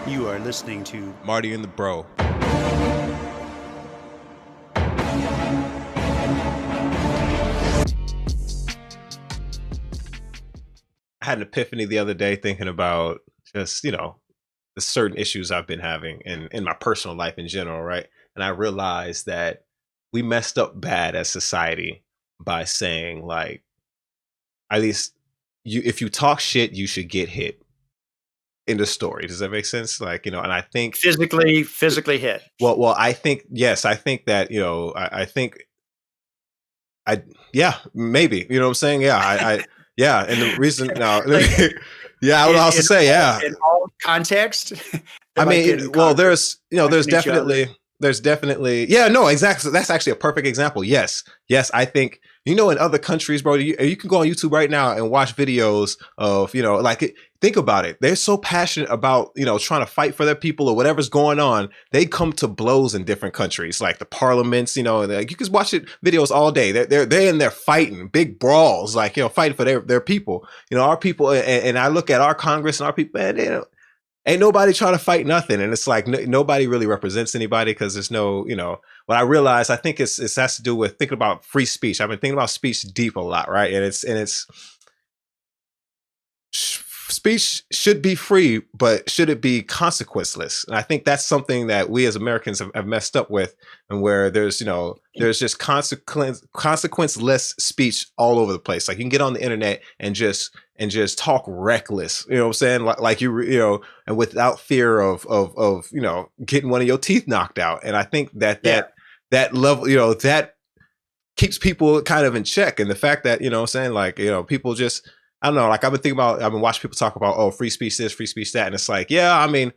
You are listening to Marty and the Bro. I had an epiphany the other day thinking about just, the certain issues I've been having in my personal life in general, right? And I realized that we messed up bad as society by saying, like, at least if you talk shit, you should get hit in the story. Does that make sense? Like, and I think physically hit. well, I think, yes, I think that, I think yeah, maybe, you know what I'm saying? Yeah, yeah. And the reason now, Like, yeah, I don't know how else to say, yeah. In all context. I mean, well, there's each there's definitely, yeah, no, exactly. That's actually a perfect example. Yes. I think, in other countries, bro, you can go on YouTube right now and watch videos of, think about it. They're so passionate about, trying to fight for their people or whatever's going on. They come to blows in different countries, like the parliaments, like you can watch it videos all day. They're in there fighting big brawls, like, fighting for their people, our people. And I look at our Congress and our people, man, ain't nobody trying to fight nothing. And it's like, nobody really represents anybody because there's no, what I realized, I think it has to do with thinking about free speech. I've been thinking about speech deep a lot, right? And it's speech should be free, but should it be consequenceless? And I think that's something that we as Americans have messed up with, and where there's just consequenceless speech all over the place. Like, you can get on the internet and just talk reckless, you know what I'm saying? Like and without fear of getting one of your teeth knocked out. And I think that level, that keeps people kind of in check. And the fact that, what I'm saying, like, people just, I don't know, like, I've been watching people talk about, oh, free speech this, free speech that. And it's like, yeah, I mean,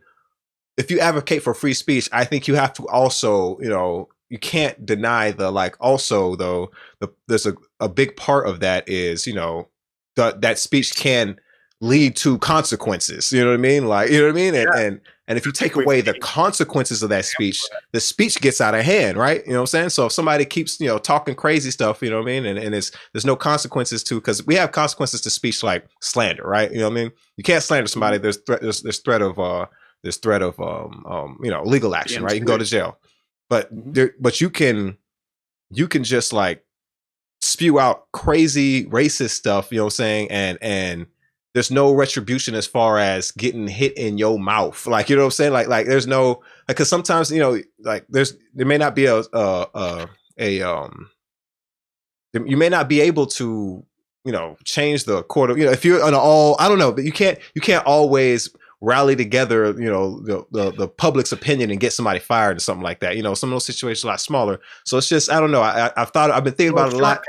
if you advocate for free speech, I think you have to also, you can't deny the, like, also though, there's a big part of that is, that speech can lead to consequences. You know what I mean? Like, you know what I mean? And if you take away the consequences of that speech, the speech gets out of hand, right? You know what I'm saying? So if somebody keeps, talking crazy stuff, you know what I mean? And there's no consequences to, because we have consequences to speech like slander, right? You know what I mean? You can't slander somebody. There's threat of legal action, right? You can go to jail. But but you can just, like, spew out crazy racist stuff, you know what I'm saying? And there's no retribution as far as getting hit in your mouth. Like, you know what I'm saying? Like there's no, like, cause sometimes, like there may not be you may not be able to, change the court of, if you're on I don't know, but you can't always rally together, the public's opinion and get somebody fired or something like that. Some of those situations are a lot smaller. So it's just, I don't know. I've been thinking about it a lot.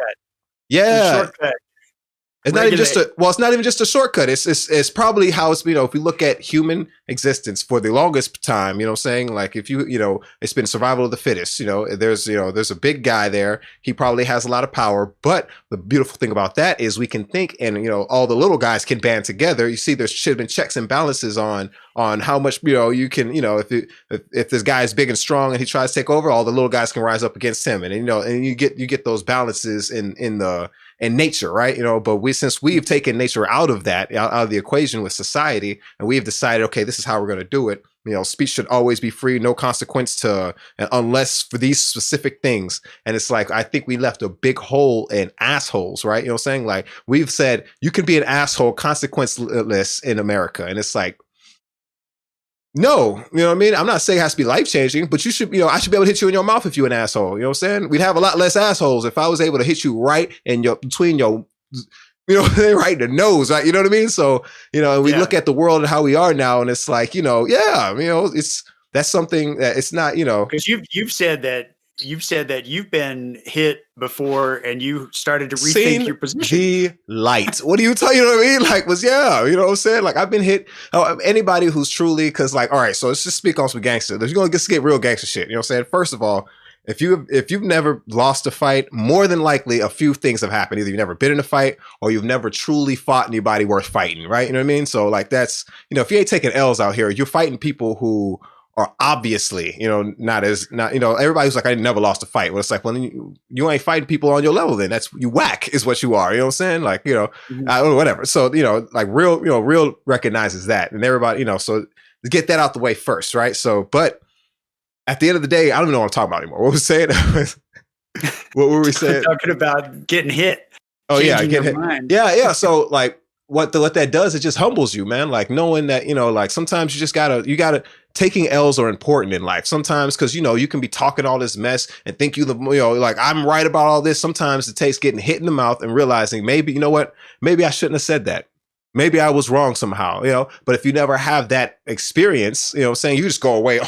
Yeah. It's not even just it's not even just a shortcut. It's probably how it's, if we look at human existence for the longest time, you know what I'm saying? Like, if it's been survival of the fittest, there's a big guy there. He probably has a lot of power, but the beautiful thing about that is we can think, and, all the little guys can band together. You see, there should have been checks and balances on how much, you can, if this guy is big and strong and he tries to take over, all the little guys can rise up against him. And, and you get those balances in nature, right? But since we've taken nature out of the equation with society, and we've decided, okay, this is how we're going to do it. Speech should always be free, no consequence unless for these specific things. And it's like, I think we left a big hole in assholes, right? You know what I'm saying? Like, we've said you can be an asshole consequenceless in America. And it's like, no, you know what I mean? I'm not saying it has to be life-changing, but you should, I should be able to hit you in your mouth if you're an asshole. You know what I'm saying? We'd have a lot less assholes if I was able to hit you right in between your, right in the nose, right? You know what I mean? So, we look at the world and how we are now, and it's like, that's something that it's not, because you've said that you've been hit before and you started to rethink your position. The light. What do you tell? You know what I mean? Like, you know what I'm saying? Like, I've been hit. Anybody who's truly, because, like, all right, so let's just speak on some gangster. You're gonna get real gangster shit. You know what I'm saying? First of all, if you've never lost a fight, more than likely a few things have happened. Either you've never been in a fight or you've never truly fought anybody worth fighting, right? You know what I mean? So, like, that's, if you ain't taking L's out here, you're fighting people who are obviously, not, everybody's like, I never lost a fight. Well, it's like, well, you ain't fighting people on your level. Then that's, you whack is what you are. You know what I'm saying? Like, whatever. So, like real recognizes that, and everybody, so get that out the way first. Right. So, but at the end of the day, I don't even know what I'm talking about anymore. What was saying? What were we saying? Talking about getting hit. Oh yeah. Getting hit. Mind. Yeah. So like, what that does, it just humbles you, man. Like knowing that, like sometimes you gotta taking L's are important in life sometimes, because you can be talking all this mess and think like I'm right about all this. Sometimes it takes getting hit in the mouth and realizing maybe, maybe I shouldn't have said that. Maybe I was wrong somehow, but if you never have that experience, saying you just go away,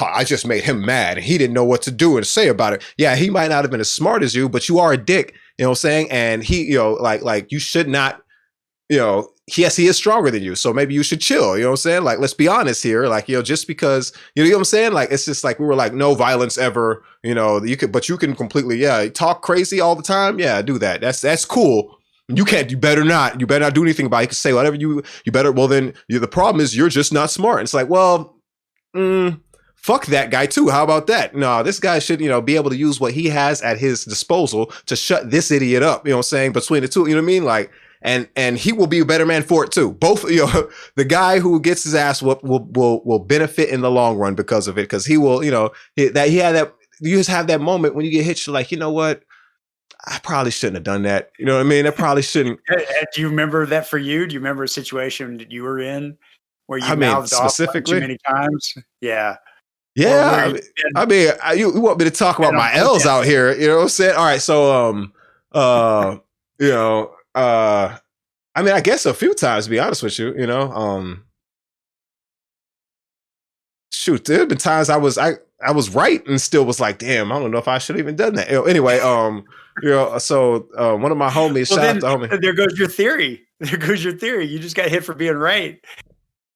I just made him mad and he didn't know what to do and say about it. Yeah, he might not have been as smart as you, but you are a dick, and he, like you should not, yes, he is stronger than you. So maybe you should chill. You know what I'm saying? Like, let's be honest here. Like, just because, you know what I'm saying? Like, it's just like, we were like, no violence ever, you can completely, talk crazy all the time. Yeah, do that. That's cool. You better not do anything about it. You can say whatever you better. Well, then the problem is you're just not smart. It's like, well, fuck that guy too. How about that? No, this guy should, be able to use what he has at his disposal to shut this idiot up. You know what I'm saying? Between the two, you know what I mean? Like, and he will be a better man for it too. Both, the guy who gets his ass whooped will benefit in the long run because of it. Because he will, you just have that moment when you get hit. You're like, you know what? I probably shouldn't have done that. You know what I mean? I probably shouldn't. Do you remember that for you? Do you remember a situation that you were in where you mouthed specifically off too many times? Yeah. Yeah. You want me to talk about my L's out here? You know what I'm saying? All right. So, I guess a few times, to be honest with you, shoot, there have been times I was right and still was like, damn, I don't know if I should have even done that. Anyway, so one of my homies, there goes your theory. There goes your theory. You just got hit for being right.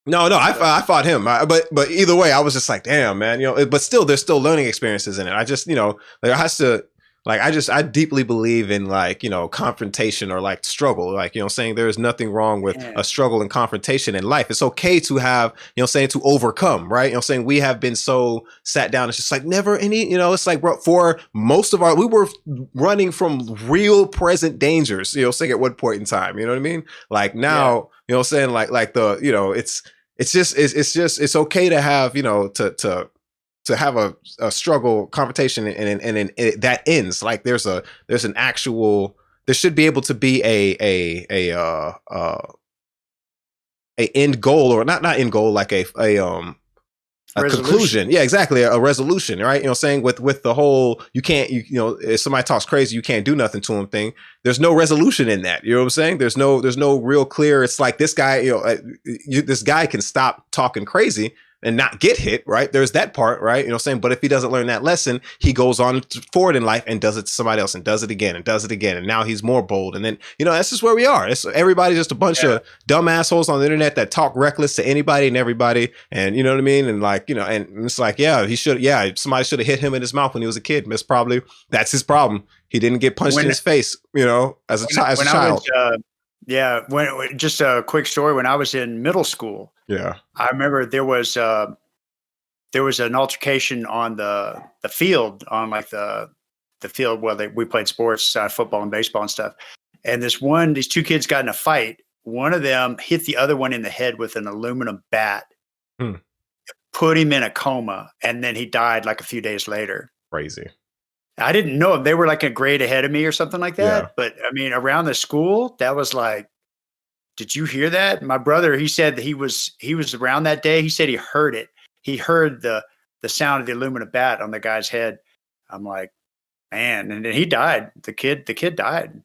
No, I fought him. But either way, I was just like, damn, man, but still, there's still learning experiences in it. I just, I deeply believe in confrontation or struggle. Saying there is nothing wrong with a struggle and confrontation in life. It's okay to have, to overcome, right? Saying we have been so sat down. It's just like never any, it's like for most of we were running from real present dangers, saying at one point in time, you know what I mean? Like now, saying it's okay to have, to have a struggle confrontation and that ends. Like there should be able to be a end goal, or not end goal, like a conclusion. Yeah, exactly. A resolution, right? Saying with the whole, you can't, if somebody talks crazy, you can't do nothing to him thing. There's no resolution in that. You know what I'm saying? There's no real clear. It's like this guy, this guy can stop talking crazy and not get hit, right? There's that part, right? But if he doesn't learn that lesson, he goes on forward in life and does it to somebody else and does it again and does it again. And now he's more bold. And then, that's just where we are. Everybody's just a bunch of dumb assholes on the internet that talk reckless to anybody and everybody. And you know what I mean? And and it's like, somebody should have hit him in his mouth when he was a kid. That's his problem. He didn't get punched in his face, as a child. Just a quick story. When I was in middle school, I remember there was an altercation on the field, on the field where we played sports, football and baseball and stuff. And these two kids got in a fight. One of them hit the other one in the head with an aluminum bat, put him in a coma, and then he died like a few days later. Crazy. I didn't know him. They were like a grade ahead of me or something like that. Yeah. But I mean, around the school, that was like, did you hear that? My brother, he said that he was around that day. He said he heard it. He heard the sound of the aluminum bat on the guy's head. I'm like, man, and then he died. The kid died.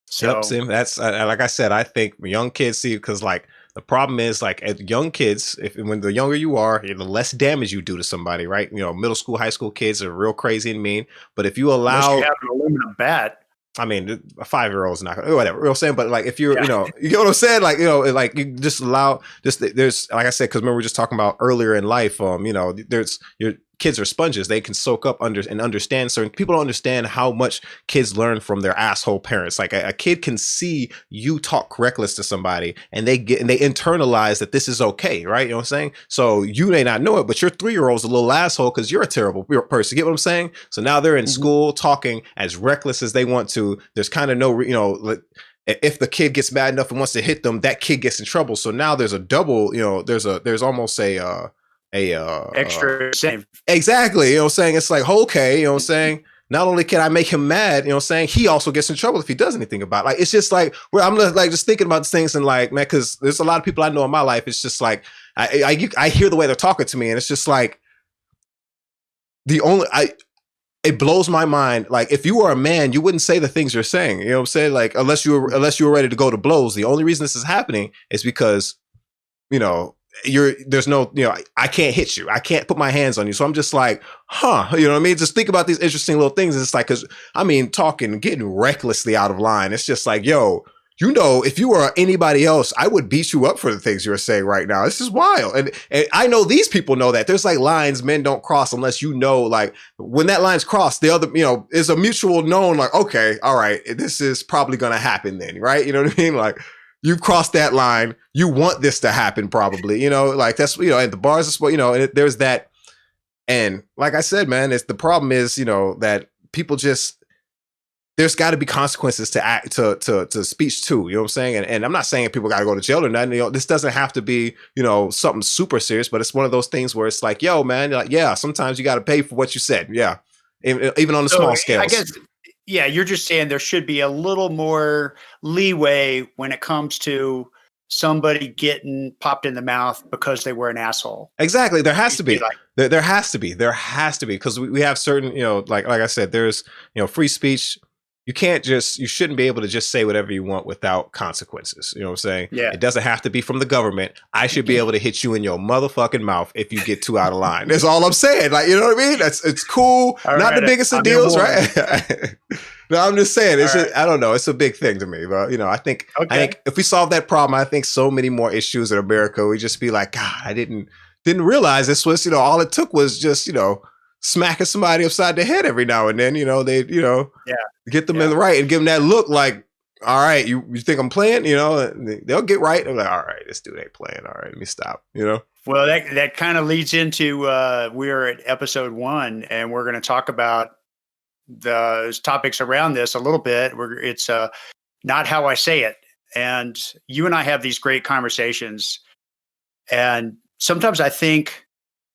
So that's like I said, I think young kids see, because the problem is as young kids, when the younger you are, the less damage you do to somebody, right? Middle school, high school kids are real crazy and mean. But if you allow, unless you have an aluminum bat. I mean, a 5-year-old's not gonna, whatever. You know what I'm saying? But if you're, you get what I'm saying? You just allow, there's, like I said, because remember we were just talking about earlier in life, kids are sponges. They can soak up and understand certain people. Don't understand how much kids learn from their asshole parents. Like a kid can see you talk reckless to somebody and they internalize that this is okay, right? You know what I'm saying? So you may not know it, but your 3-year-old's a little asshole because you're a terrible person. You get what I'm saying? So now they're in school talking as reckless as they want to. There's kind of no, if the kid gets mad enough and wants to hit them, that kid gets in trouble. So now there's a double, there's almost extra save. Exactly. You know what I'm saying? It's like, okay, you know what I'm saying? Not only can I make him mad, you know what I'm saying? He also gets in trouble if he does anything about it. Like, it's just like, where I'm like just thinking about these things and like, man, because there's a lot of people I know in my life. It's just like, I hear the way they're talking to me and it's just like, it blows my mind. Like, if you were a man, you wouldn't say the things you're saying. You know what I'm saying? Like, unless you were ready to go to blows. The only reason this is happening is because, there's no, I can't hit you. I can't put my hands on you. So I'm just like, you know what I mean? Just think about these interesting little things. It's like, getting recklessly out of line. It's just like, yo, if you were anybody else, I would beat you up for the things you're saying right now. This is wild. And I know these people know that. There's like lines men don't cross unless like when that line's crossed, the other, is a mutual known, like, okay, all right, this is probably going to happen then, right? You know what I mean? Like, you've crossed that line. You want this to happen probably, like that's, and the bars is what, and there's that. And like I said, man, the problem is, that people just, there's got to be consequences to speech too. You know what I'm saying? And I'm not saying people got to go to jail or nothing. This doesn't have to be, something super serious, but it's one of those things where it's like, yo, man, like, yeah, sometimes you got to pay for what you said. Yeah. Even on the small scales. I guess, yeah, you're just saying there should be a little more leeway when it comes to somebody getting popped in the mouth because they were an asshole. Exactly. There has to be. There has to be. There has to be. Because we have certain, like I said, there's, free speech. You shouldn't be able to just say whatever you want without consequences. You know what I'm saying? Yeah. It doesn't have to be from the government. I should be able to hit you in your motherfucking mouth if you get too out of line. That's all I'm saying. Like, you know what I mean? It's cool. All Not right, the biggest of deals, right? No, I'm just saying. It's just, I don't know. It's a big thing to me. But, I think if we solve that problem, I think so many more issues in America, we just be like, God, I didn't realize this was, all it took was just, smacking somebody upside the head every now and then, they, get them in the right and give them that look like, all right, you think I'm playing, they'll get right. I'm like, all right, this dude ain't playing. All right, let me stop, Well, that kind of leads into, we're at episode 1 and we're going to talk about the topics around this a little bit. It's not how I say it. And you and I have these great conversations. And sometimes I think,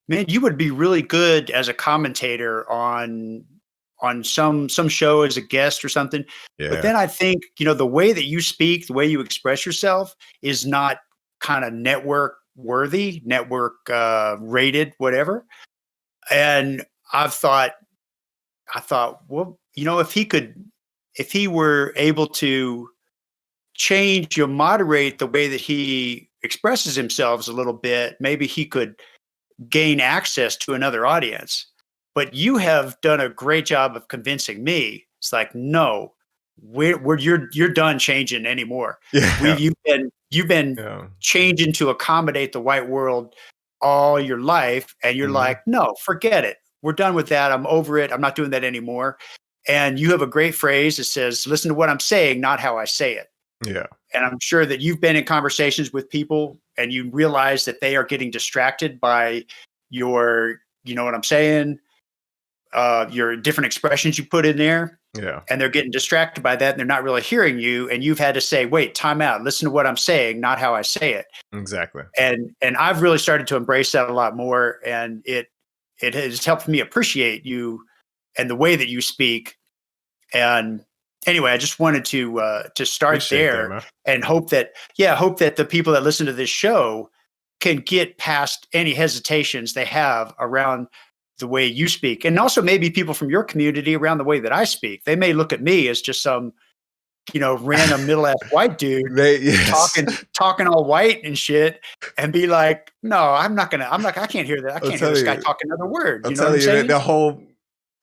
man, you would be really good as a commentator on some show as a guest or something. Yeah. But then I think, the way that you speak, the way you express yourself is not kind of network worthy, network rated, whatever. And I thought, well, if he were able to moderate the way that he expresses himself a little bit, maybe he could gain access to another audience. But you have done a great job of convincing me. It's like, no, you're done changing anymore. Yeah. You've been changing to accommodate the white world all your life, and you're like, no, forget it. We're done with that. I'm over it. I'm not doing that anymore. And you have a great phrase that says, listen to what I'm saying, not how I say it. Yeah. And I'm sure that you've been in conversations with people and you realize that they are getting distracted by your, what I'm saying, your different expressions you put in there. Yeah. And they're getting distracted by that and they're not really hearing you. And you've had to say, wait, time out, listen to what I'm saying, not how I say it. Exactly. And I've really started to embrace that a lot more. And it has helped me appreciate you and the way that you speak. And anyway, I just wanted to start Appreciate there that, and hope that the people that listen to this show can get past any hesitations they have around the way you speak. And also maybe people from your community around the way that I speak. They may look at me as just some, random middle-ass white dude talking all white and shit and be like, no, I can't hear that. I can't hear this guy talk another word. I'm telling you,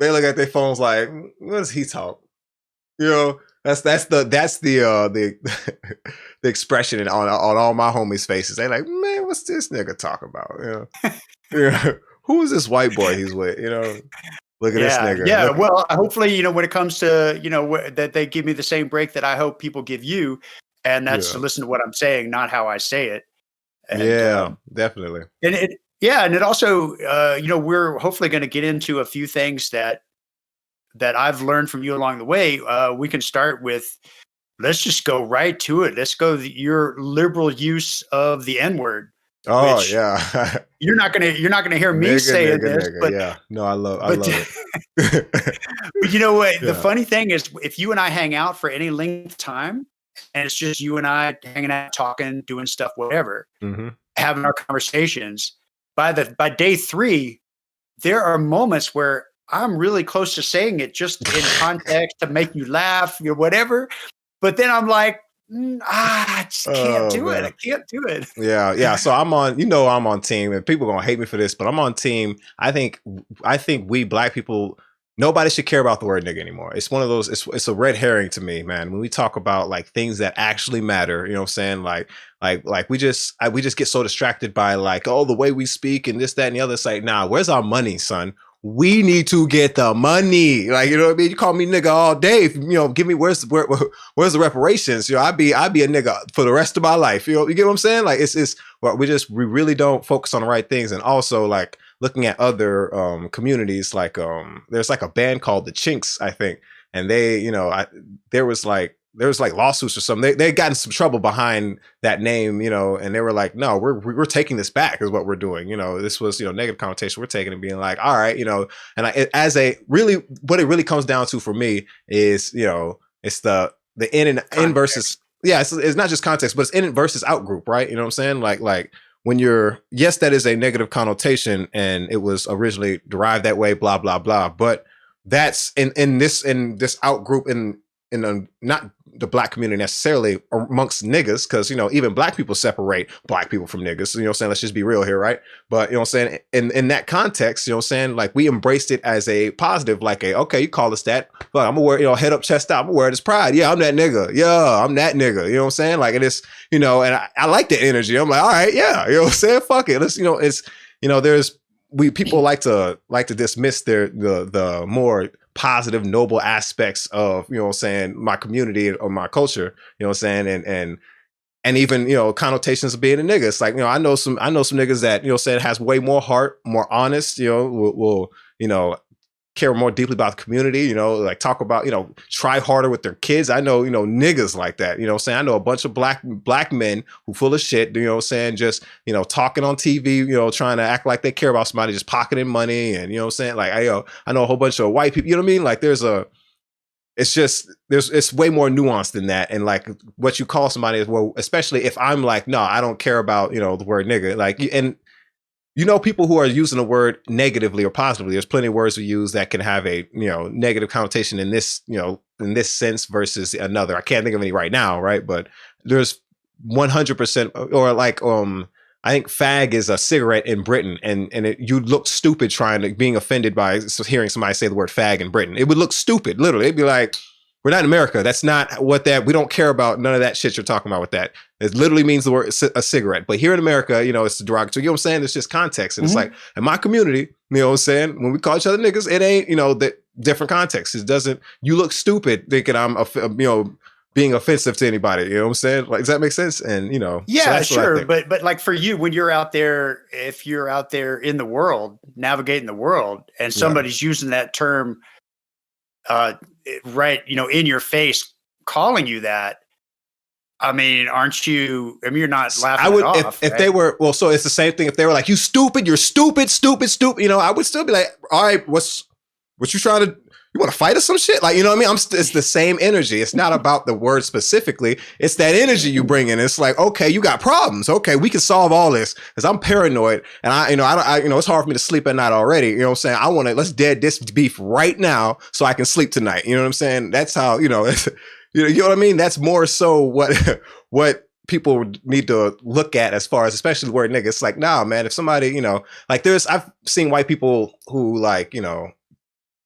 they look at their phones like, what does he talk? That's the the expression on all my homies' faces. They like, man, what's this nigga talking about? who is this white boy he's with? You know, look at this nigga. Yeah. Well, hopefully, you know, when it comes to, you know, that they give me the same break that I hope people give you, and that's to listen to what I'm saying, not how I say it. And, definitely. And it also, you know, we're hopefully going to get into a few things that I've learned from you along the way. We can start with, let's just go right to it. Let's go your liberal use of the N word. Oh yeah, you're not gonna hear me saying this, but yeah, no, I love it. But you know what? The funny thing is, if you and I hang out for any length of time, and it's just you and I hanging out, talking, doing stuff, whatever, having our conversations. By day 3, there are moments where I'm really close to saying it just in context to make you laugh, you know, whatever. But then I'm like, I just can't do it. I can't do it. Yeah. So I'm on team, and people are gonna hate me for this, but I'm on team. I think we black people, nobody should care about the word nigga anymore. It's one of those, it's a red herring to me, man. When we talk about like things that actually matter, you know what I'm saying? Like we just get so distracted by like, oh, the way we speak and this, that, and the other. It's like, nah, where's our money, son? We need to get the money. Like, you know what I mean? You call me nigga all day. You know, give me where's the reparations? You know, I'd be a nigga for the rest of my life. You know, you get what I'm saying? Like we really don't focus on the right things. And also like looking at other communities, like there's like a band called the Chinks, I think. And they, you know, there was like lawsuits or something. They got in some trouble behind that name, you know, and they were like, no, we're taking this back is what we're doing. You know, this was, you know, negative connotation. We're taking it, being like, all right, you know, and what it really comes down to for me is, you know, it's the in versus, it's not just context, but it's in versus out group, right? You know what I'm saying? Like when yes, that is a negative connotation and it was originally derived that way, blah, blah, blah. But that's in this out group in not the black community necessarily amongst niggas, because, you know, even black people separate black people from niggas. You know what I'm saying? Let's just be real here, right? But, you know what I'm saying? In that context, you know what I'm saying? Like, we embraced it as a positive, like okay, you call us that. But I'm gonna wear, you know, head up, chest out. I'm gonna wear this pride. Yeah, I'm that nigga. Yeah, I'm that nigga. You know what I'm saying? Like, it is, you know, and I like the energy. I'm like, all right, yeah, you know what I'm saying? Fuck it. Let's, you know, it's, you know, people like to dismiss the more positive, noble aspects of, you know what I'm saying, my community or my culture, you know what I'm saying, and even, you know, connotations of being a nigga. It's like, you know, I know some niggas that, you know, saying has way more heart, more honest, you know, will you know, care more deeply about the community, you know, like talk about, you know, try harder with their kids. I know, you know, niggas like that, you know what I'm saying? I know a bunch of black men who full of shit, you know what I'm saying, just, you know, talking on TV, you know, trying to act like they care about somebody, just pocketing money, and, you know what I'm saying? Like, I know a whole bunch of white people, you know what I mean? Like, it's way more nuanced than that. And like what you call somebody is, well, especially if I'm like, no, I don't care about, you know, the word nigga, like, and you know, people who are using the word negatively or positively, there's plenty of words we use that can have a, you know, negative connotation in this, you know, in this sense versus another. I can't think of any right now, right? But there's 100%, or like, I think fag is a cigarette in Britain, and you look stupid being offended by hearing somebody say the word fag in Britain. It would look stupid, literally. It'd be like, we're not in America. That's not what we don't care about none of that shit you're talking about with that. It literally means the word a cigarette. But here in America, you know, it's derogatory. You know what I'm saying? It's just context. And it's like, in my community, you know what I'm saying? When we call each other niggas, it ain't, you know, that different context. It doesn't, you look stupid thinking I'm, you know, being offensive to anybody. You know what I'm saying? Like, does that make sense? And, you know, yeah, so sure. But like for you, when you're out there, if you're out there in the world, navigating the world, and somebody's using that term, right, you know, in your face, calling you that, I mean, aren't you? I mean, you're not laughing. I would, it off, if right? they were, well, so it's the same thing. If they were like, you stupid, you're stupid, stupid, stupid, you know, I would still be like, all right, what you trying to, you want to fight or some shit? Like, you know what I mean? It's the same energy. It's not about the word specifically. It's that energy you bring in. It's like, okay, you got problems. Okay, we can solve all this, because I'm paranoid, and I, you know, it's hard for me to sleep at night already. You know what I'm saying? I want to, let's dead this beef right now so I can sleep tonight. You know what I'm saying? That's how, you know, you know what I mean? That's more so what people need to look at, as far as, especially the word nigga. It's like, nah, man, if somebody, you know, like I've seen white people who, like, you know,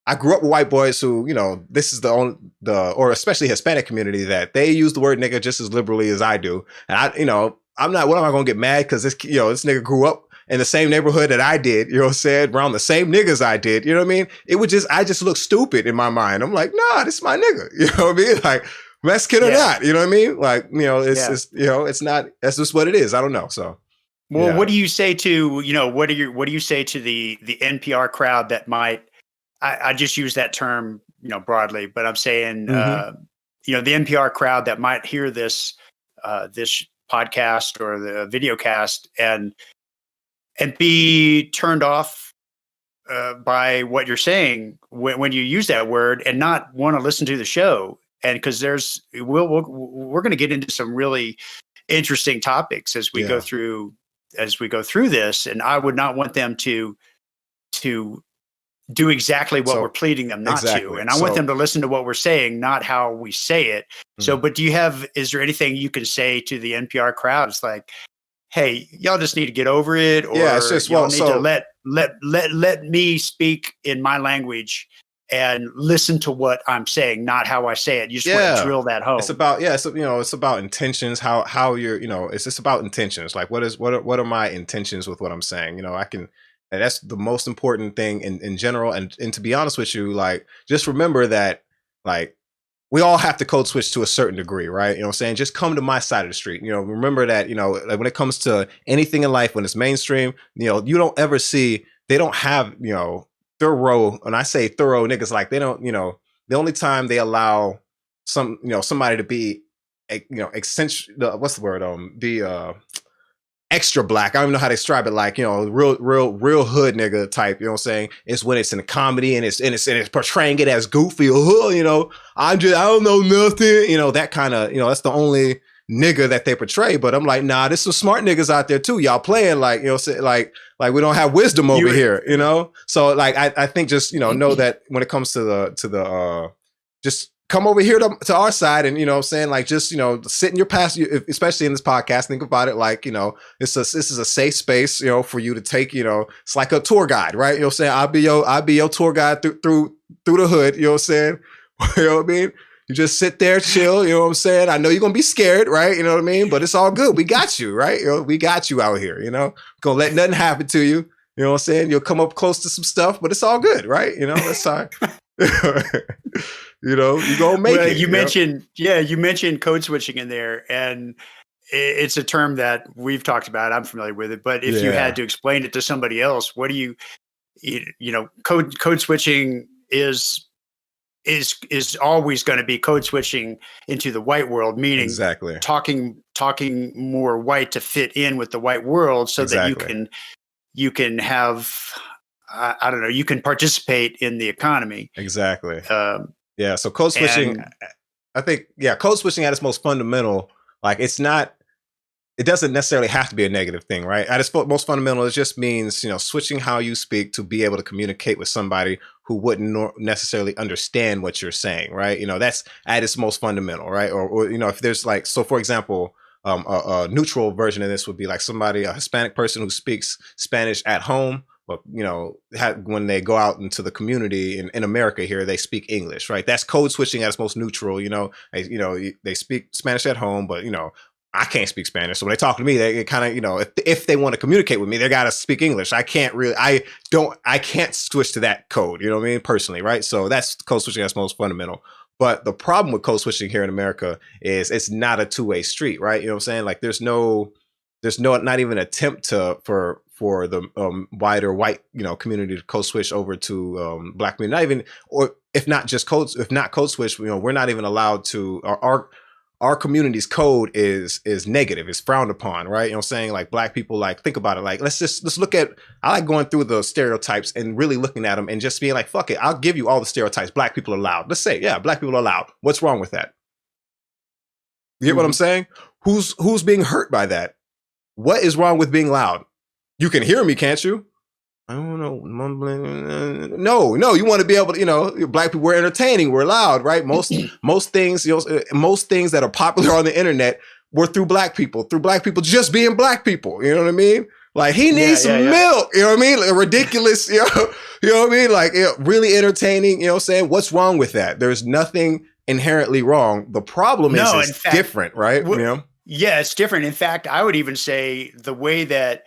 I grew up with white boys who, you know, this is or especially Hispanic community, that they use the word nigga just as liberally as I do. And I, you know, what am I going to get mad? Because this, you know, this nigga grew up in the same neighborhood that I did, you know what I'm saying, around the same niggas I did, you know what I mean? It would just, I just look stupid in my mind. I'm like, nah, this is my nigga. You know what I mean? Like, Mexican or not, you know what I mean? Like, you know, it's you know, it's not, that's just what it is. I don't know. So. Well, what do you say to, you know, what do you say to the NPR crowd that might, I just use that term, you know, broadly, but I'm saying, you know, the NPR crowd that might hear this, this podcast or the video cast and be turned off by what you're saying when you use that word and not want to listen to the show. And because we're going to get into some really interesting topics as we go through this, and I would not want them to do exactly what we're pleading them not to. And I want them to listen to what we're saying, not how we say it. So, but is there anything you can say to the NPR crowd? It's like, hey, y'all just need to get over it, or it's just, y'all need to let me speak in my language and listen to what I'm saying, not how I say it. You just want to drill that home. It's about, it's about intentions, how you're, you know, it's just about intentions. Like what are my intentions with what I'm saying? You know, and that's the most important thing in general. And to be honest with you, like, just remember that, like, we all have to code switch to a certain degree, right? You know what I'm saying? Just come to my side of the street. You know, remember that, you know, like when it comes to anything in life, when it's mainstream, you know, you don't ever see, they don't have, you know, thorough, and I say thorough niggas, like they don't, you know, the only time they allow somebody to be, you know, what's the word? Extra black. I don't even know how to describe it. Like, you know, real hood nigga type. You know what I'm saying? It's when it's in a comedy and it's portraying it as goofy. You know, I don't know nothing. You know, that kind of, you know, that's the only nigga that they portray. But I'm like, nah, there's some smart niggas out there too. Y'all playing like, you know, like we don't have wisdom over here. You know, so like I think just, you know that when it comes to the just come over here to our side, and, you know what I'm saying, like, just, you know, sit in your past, especially in this podcast, think about it like, you know, this is a safe space, you know, for you to take, you know, it's like a tour guide, right? You know what I'm saying? I'll be your tour guide through the hood, you know what I'm saying? You know what I mean? You just sit there, chill, you know what I'm saying? I know you're going to be scared, right? You know what I mean? But it's all good. We got you, right? You know, we got you out here, you know? Gonna let nothing happen to you. You know what I'm saying? You'll come up close to some stuff, but it's all good, right? You know, that's all right. You know, you gonna make it. You mentioned code switching in there, and it's a term that we've talked about. I'm familiar with it, but if you had to explain it to somebody else, what do you know, code switching is always going to be code switching into the white world, meaning talking more white to fit in with the white world, so that you can have, I don't know, you can participate in the economy. Exactly. So code switching, I think, code switching at its most fundamental, like, it doesn't necessarily have to be a negative thing, right? At its most fundamental, it just means, you know, switching how you speak to be able to communicate with somebody who wouldn't necessarily understand what you're saying, right? You know, that's at its most fundamental, right? Or you know, if there's like, so for example, a neutral version of this would be like a Hispanic person who speaks Spanish at home, but, you know, when they go out into the community in America here, they speak English, right? That's code switching at its most neutral. You know, they speak Spanish at home, but, you know, I can't speak Spanish. So when they talk to me, they kind of, you know, if they want to communicate with me, they got to speak English. I can't switch to that code, you know what I mean? Personally, right? So that's code switching at its most fundamental. But the problem with code switching here in America is it's not a two-way street, right? You know what I'm saying? Like, there's not even an attempt for the wider white, you know, community to code switch over to black community. Not even, or if not code switch, you know, we're not even allowed to. Our community's code is negative. It's frowned upon, right? You know what I'm saying? Like, black people, like, think about it. Like, let's look at, I like going through the stereotypes and really looking at them and just being like, fuck it, I'll give you all the stereotypes. Black people are loud. Let's say, black people are loud. What's wrong with that? You get what I'm saying? Who's being hurt by that? What is wrong with being loud? You can hear me, can't you? I don't know, mumbling. No, you want to be able to, you know, black people, we're entertaining, we're loud, right? Most things, you know, most things that are popular on the internet were through black people just being black people. You know what I mean? Like, he needs some milk. You know what I mean? Like, ridiculous. You know what I mean? Like, you know, really entertaining. You know what I'm saying? What's wrong with that? There's nothing inherently wrong. The problem is it's different, right? You know? Yeah, it's different. In fact, I would even say the way that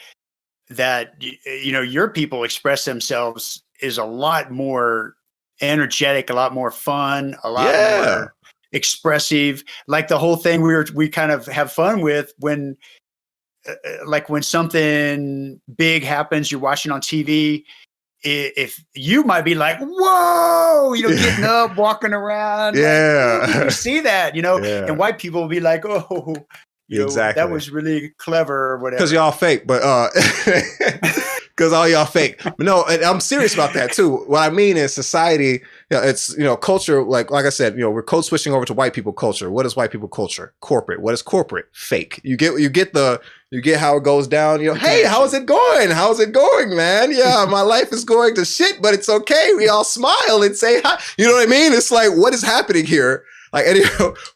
that, your people express themselves is a lot more energetic, a lot more fun, a lot more expressive. Like the whole thing we kind of have fun with when, like when something big happens, you're watching on TV. If you might be like, whoa, getting up, walking around. Yeah. Like, did you see that? And white people will be like, oh, that was really clever or whatever. Because y'all fake, but because all y'all fake. But no, and I'm serious about that too. What I mean is society, it's culture. Like I said, we're code switching over to white people culture. What is white people culture? Corporate. What is corporate? Fake. You get how it goes down. Hey, how's it going? How's it going, man? Yeah, my life is going to shit, but it's okay. We all smile and say hi. You know what I mean? It's like, what is happening here? Like,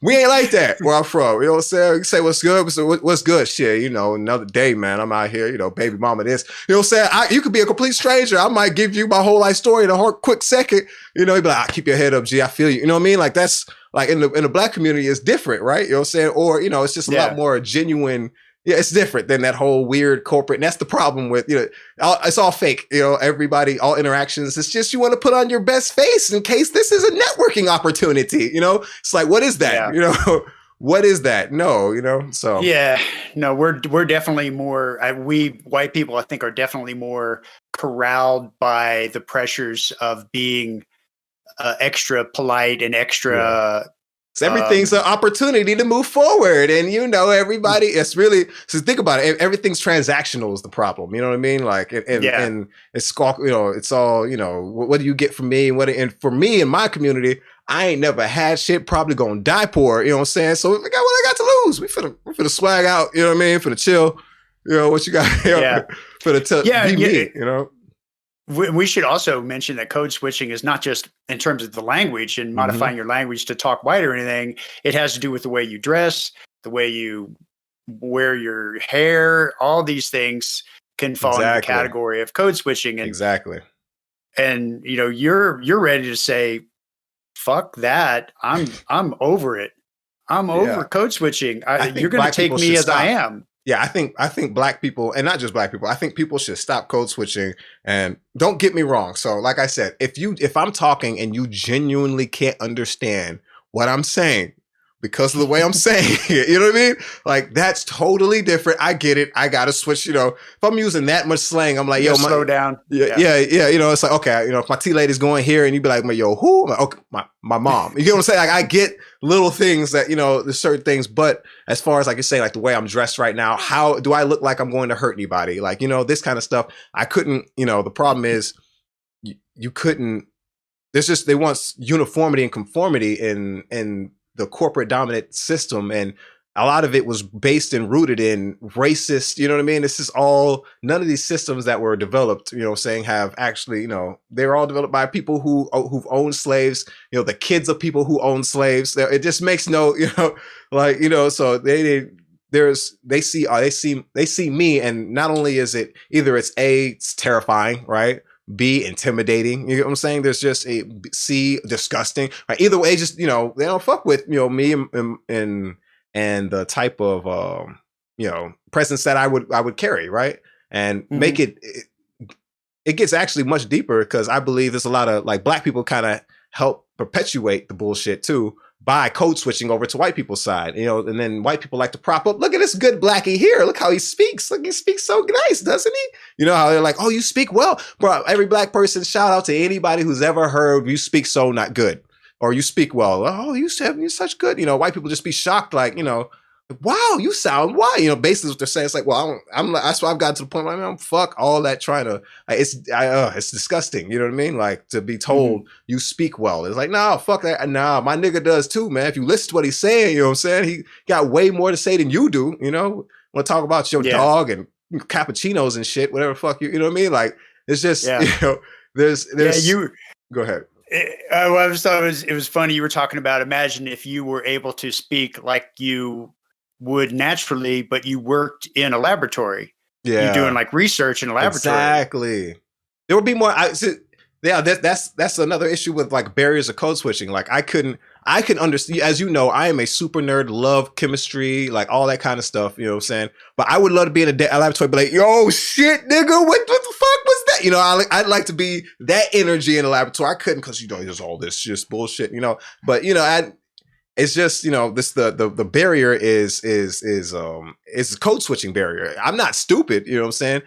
we ain't like that where I'm from. You know what I'm saying? You say what's good. So what's good? Shit, another day, man. I'm out here, baby mama this. You know what I'm saying? You could be a complete stranger. I might give you my whole life story in a quick second. You'd be like, keep your head up, G. I feel you. You know what I mean? Like that's like in the black community is different, right? You know what I'm saying? Or, it's just a lot more genuine. Yeah, it's different than that whole weird corporate. And that's the problem with, it's all fake, everybody, all interactions. It's just you want to put on your best face in case this is a networking opportunity, It's like, what is that? Yeah. What is that? No, so. Yeah, no, we're definitely more, we white people, I think, are definitely more corralled by the pressures of being extra polite and extra... So everything's an opportunity to move forward. And, everybody, it's really, so think about it. Everything's transactional is the problem. You know what I mean? Like, and it's, it's all, what do you get from me? And for me in my community, I ain't never had shit, probably gonna die poor. You know what I'm saying? So what I got to lose? We finna swag out. You know what I mean? Finna chill. What you got? Finna be me, We should also mention that code switching is not just in terms of the language and modifying your language to talk white or anything. It has to do with the way you dress, the way you wear your hair. All these things can fall in the category of code switching. And, And you're ready to say, "Fuck that! I'm over it. I'm over code switching. You're going to take me as I am." Yeah, I think black people, and not just black people, I think people should stop code switching. And don't get me wrong. So like I said, if I'm talking and you genuinely can't understand what I'm saying because of the way I'm saying it, you know what I mean? Like that's totally different. I get it. I got to switch, if I'm using that much slang, I'm like, slow down. Yeah. It's like, okay, if my tea lady's going here and you be like, yo, who? I'm like, okay, my mom. You get what I'm saying? Like I get little things that, there's certain things, but as far as like you're saying, like the way I'm dressed right now, how do I look like I'm going to hurt anybody? Like, this kind of stuff. I couldn't, the problem is you couldn't, they want uniformity and conformity in the corporate dominant system. And a lot of it was based and rooted in racist, you know what I mean? This is all, none of these systems that were developed, have actually, they're all developed by people who've owned slaves, the kids of people who own slaves. It just makes no, so they see me. And not only is it either it's terrifying, right? B, intimidating. You know what I'm saying? There's just C, disgusting. Right? Either way, just they don't fuck with me and the type of presence that I would carry, right? And make it gets actually much deeper because I believe there's a lot of like black people kind of help perpetuate the bullshit too by code switching over to white people's side, and then white people like to prop up. Look at this good blackie here. Look how he speaks. Look, he speaks so nice, doesn't he? How they're like, oh, you speak well, bro. Every black person, shout out to anybody who's ever heard you speak so not good or you speak well. Oh, you're such good. White people just be shocked, like, wow, you sound white. Basically what they're saying. It's like, well, that's why I've got to the point where I'm fuck all that trying to. Like, it's disgusting. You know what I mean? Like to be told you speak well. It's like, no, fuck that. Nah, my nigga does too, man. If you listen to what he's saying, you know what I'm saying? He got way more to say than you do. Want to talk about your dog and cappuccinos and shit, whatever the fuck you know what I mean? Like it's just there's go ahead. I just thought it was funny. You were talking about imagine if you were able to speak like you would naturally, but you worked in a laboratory. Yeah. You're doing like research in a laboratory. Exactly. There would be more. Yeah, that's another issue with like barriers of code switching. Like I can understand, as you know, I am a super nerd, love chemistry, like all that kind of stuff, you know what I'm saying? But I would love to be in a laboratory, be like, yo, shit, nigga, what the fuck was that? You know, I'd like to be that energy in a laboratory. I couldn't, because, you know, there's all this just bullshit, you know? But, you know, it's just, you know, this the barrier is code switching barrier. I'm not stupid, you know what I'm saying?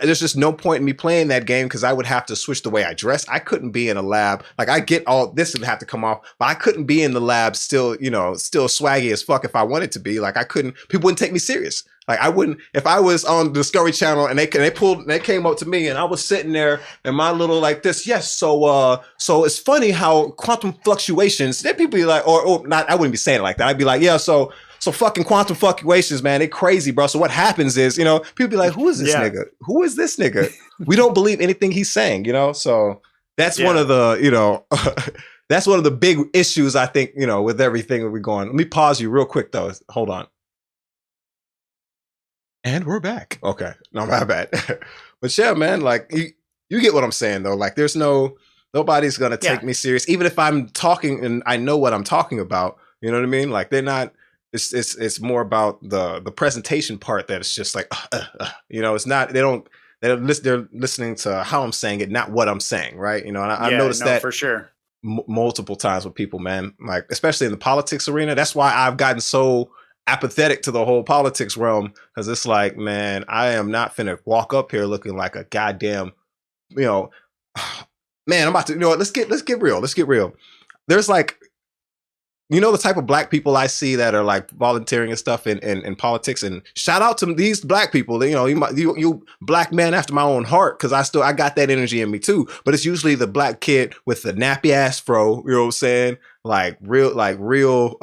There's just no point in me playing that game, because I would have to switch the way I dress. I couldn't be in a lab. Like, I get all this would have to come off, but I couldn't be in the lab still, you know, still swaggy as fuck if I wanted to be. Like, I couldn't, people wouldn't take me serious. Like, I wouldn't, if I was on Discovery Channel and they came up to me and I was sitting there in my little like this, yes, so it's funny how quantum fluctuations, then people be like, or not, I wouldn't be saying it like that. I'd be like, yeah, so fucking quantum fluctuations, man, they crazy, bro. So what happens is, you know, people be like, who is this nigga? Who is this nigga? We don't believe anything he's saying, you know? So that's one of the, you know, that's one of the big issues, I think, you know, with everything that we're going. Let me pause you real quick though. Hold on. And we're back. Okay. No, my bad. But yeah, man, like you get what I'm saying though. Like nobody's going to take me serious. Even if I'm talking and I know what I'm talking about, you know what I mean? Like they're not, it's more about the presentation part that it's just like, you know, it's not, they're listening to how I'm saying it, not what I'm saying. Right. You know, and I've noticed that for sure. Multiple times with people, man, like, especially in the politics arena. That's why I've gotten so apathetic to the whole politics realm, because it's like, man, I am not finna walk up here looking like a goddamn, you know, man, I'm about to, you know what, let's get real. Let's get real. There's like, you know, the type of black people I see that are like volunteering and stuff in politics, and shout out to these black people. You know, you black man after my own heart, because I got that energy in me too. But it's usually the black kid with the nappy ass fro. You know what I'm saying? Like real.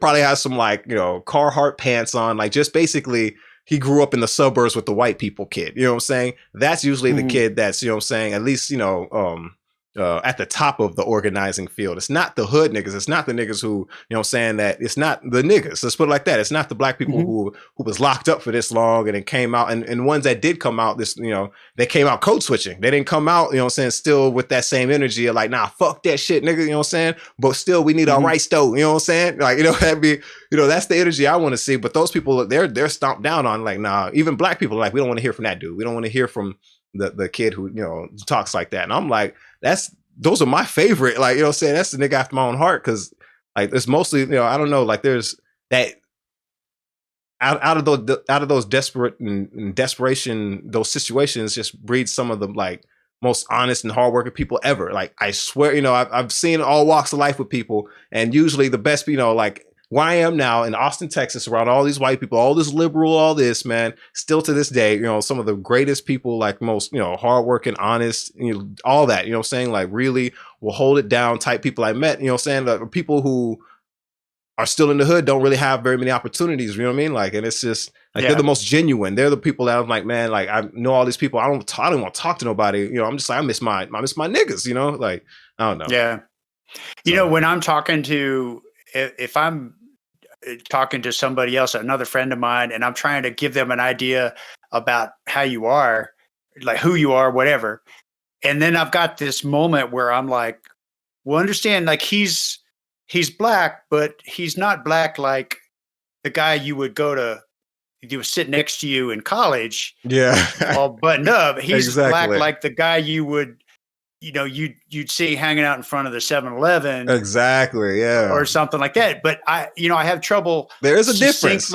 Probably has some like, you know, Carhartt pants on. Like just basically, he grew up in the suburbs with the white people kid. You know what I'm saying? That's usually the kid that's, you know what I'm saying, at least, you know, at the top of the organizing field. It's not the hood niggas. It's not the niggas who, you know what I'm saying, that it's not the niggas. Let's put it like that. It's not the black people who was locked up for this long and then came out. And ones that did come out, this, you know, they came out code switching. They didn't come out, you know what I'm saying, still with that same energy of like, nah, fuck that shit, nigga, you know what I'm saying? But still, we need our rights though, you know what I'm saying? Like, you know, that'd be, you know, that's the energy I want to see. But those people, they're stomped down on, like, nah, even black people are like, we don't want to hear from that dude. We don't want to hear from the kid who, you know, talks like that. And I'm like, those are my favorite, like, you know what I'm saying? That's the nigga after my own heart, because like it's mostly, you know, I don't know, like there's that out of those desperate and desperation, those situations just breed some of the like most honest and hardworking people ever. Like I swear, you know, I've seen all walks of life with people, and usually the best, you know, like where I am now in Austin, Texas, around all these white people, all this liberal, all this, man, still to this day, you know, some of the greatest people, like most, you know, hardworking, honest, you know, all that, you know what I'm saying? Like really will hold it down type people I met, you know what I'm saying? Like, people who are still in the hood don't really have very many opportunities, you know what I mean? Like, and it's just like, they're the most genuine. They're the people that I'm like, man, like I know all these people. I don't want to talk to nobody. You know, I'm just like, I miss my niggas, you know, like, I don't know. Yeah. You know, when I'm talking to, if I'm talking to somebody else, another friend of mine, and I'm trying to give them an idea about how you are, like who you are, whatever. And then I've got this moment where I'm like, well, understand, like he's black, but he's not black like the guy you would sit next to you in college. Yeah. All buttoned up. He's black like the guy you would, you know, you'd see hanging out in front of the 7-Eleven. Exactly. Yeah. Or something like that. But I have trouble. There is a difference.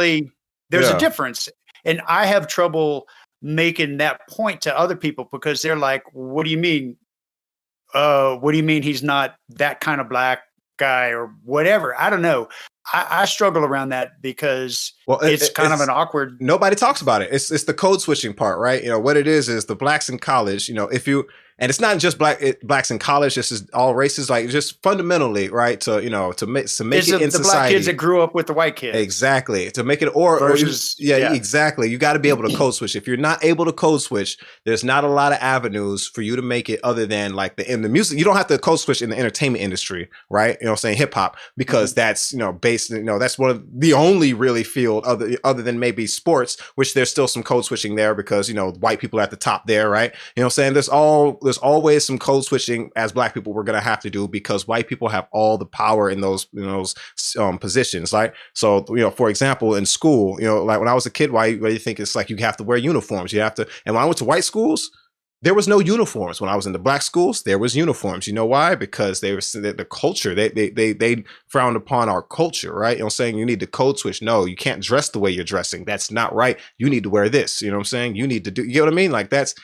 There's a difference. And I have trouble making that point to other people, because they're like, what do you mean? What do you mean he's not that kind of black guy or whatever? I don't know. I struggle around that because it's kind of an awkward. Nobody talks about it. It's the code switching part, right? You know, what it is the blacks in college, you know, and it's not just blacks in college. This is all races, like just fundamentally, right? To, you know, to make it in society. The black kids that grew up with the white kids. Exactly. To make it exactly. You got to be able to code switch. If you're not able to code switch, there's not a lot of avenues for you to make it other than like in the music. You don't have to code switch in the entertainment industry, right? You know what I'm saying? Hip hop, because that's, you know, based, you know, that's one of the only really field other than maybe sports, which there's still some code switching there because, you know, white people are at the top there, right? You know what I'm saying? There's all there's always some code switching as Black people we're gonna have to do, because white people have all the power in those positions. Like, so for example, in school, like when I was a kid, why do you think it's like you have to wear uniforms? You have to. And when I went to white schools, there was no uniforms. When I was in the Black schools, there was uniforms. You know why? Because they were the culture. They frowned upon our culture, right? Saying you need to code switch. No, you can't dress the way you're dressing. That's not right. You need to wear this. You know what I'm saying? You need to do. You know what I mean? Like that's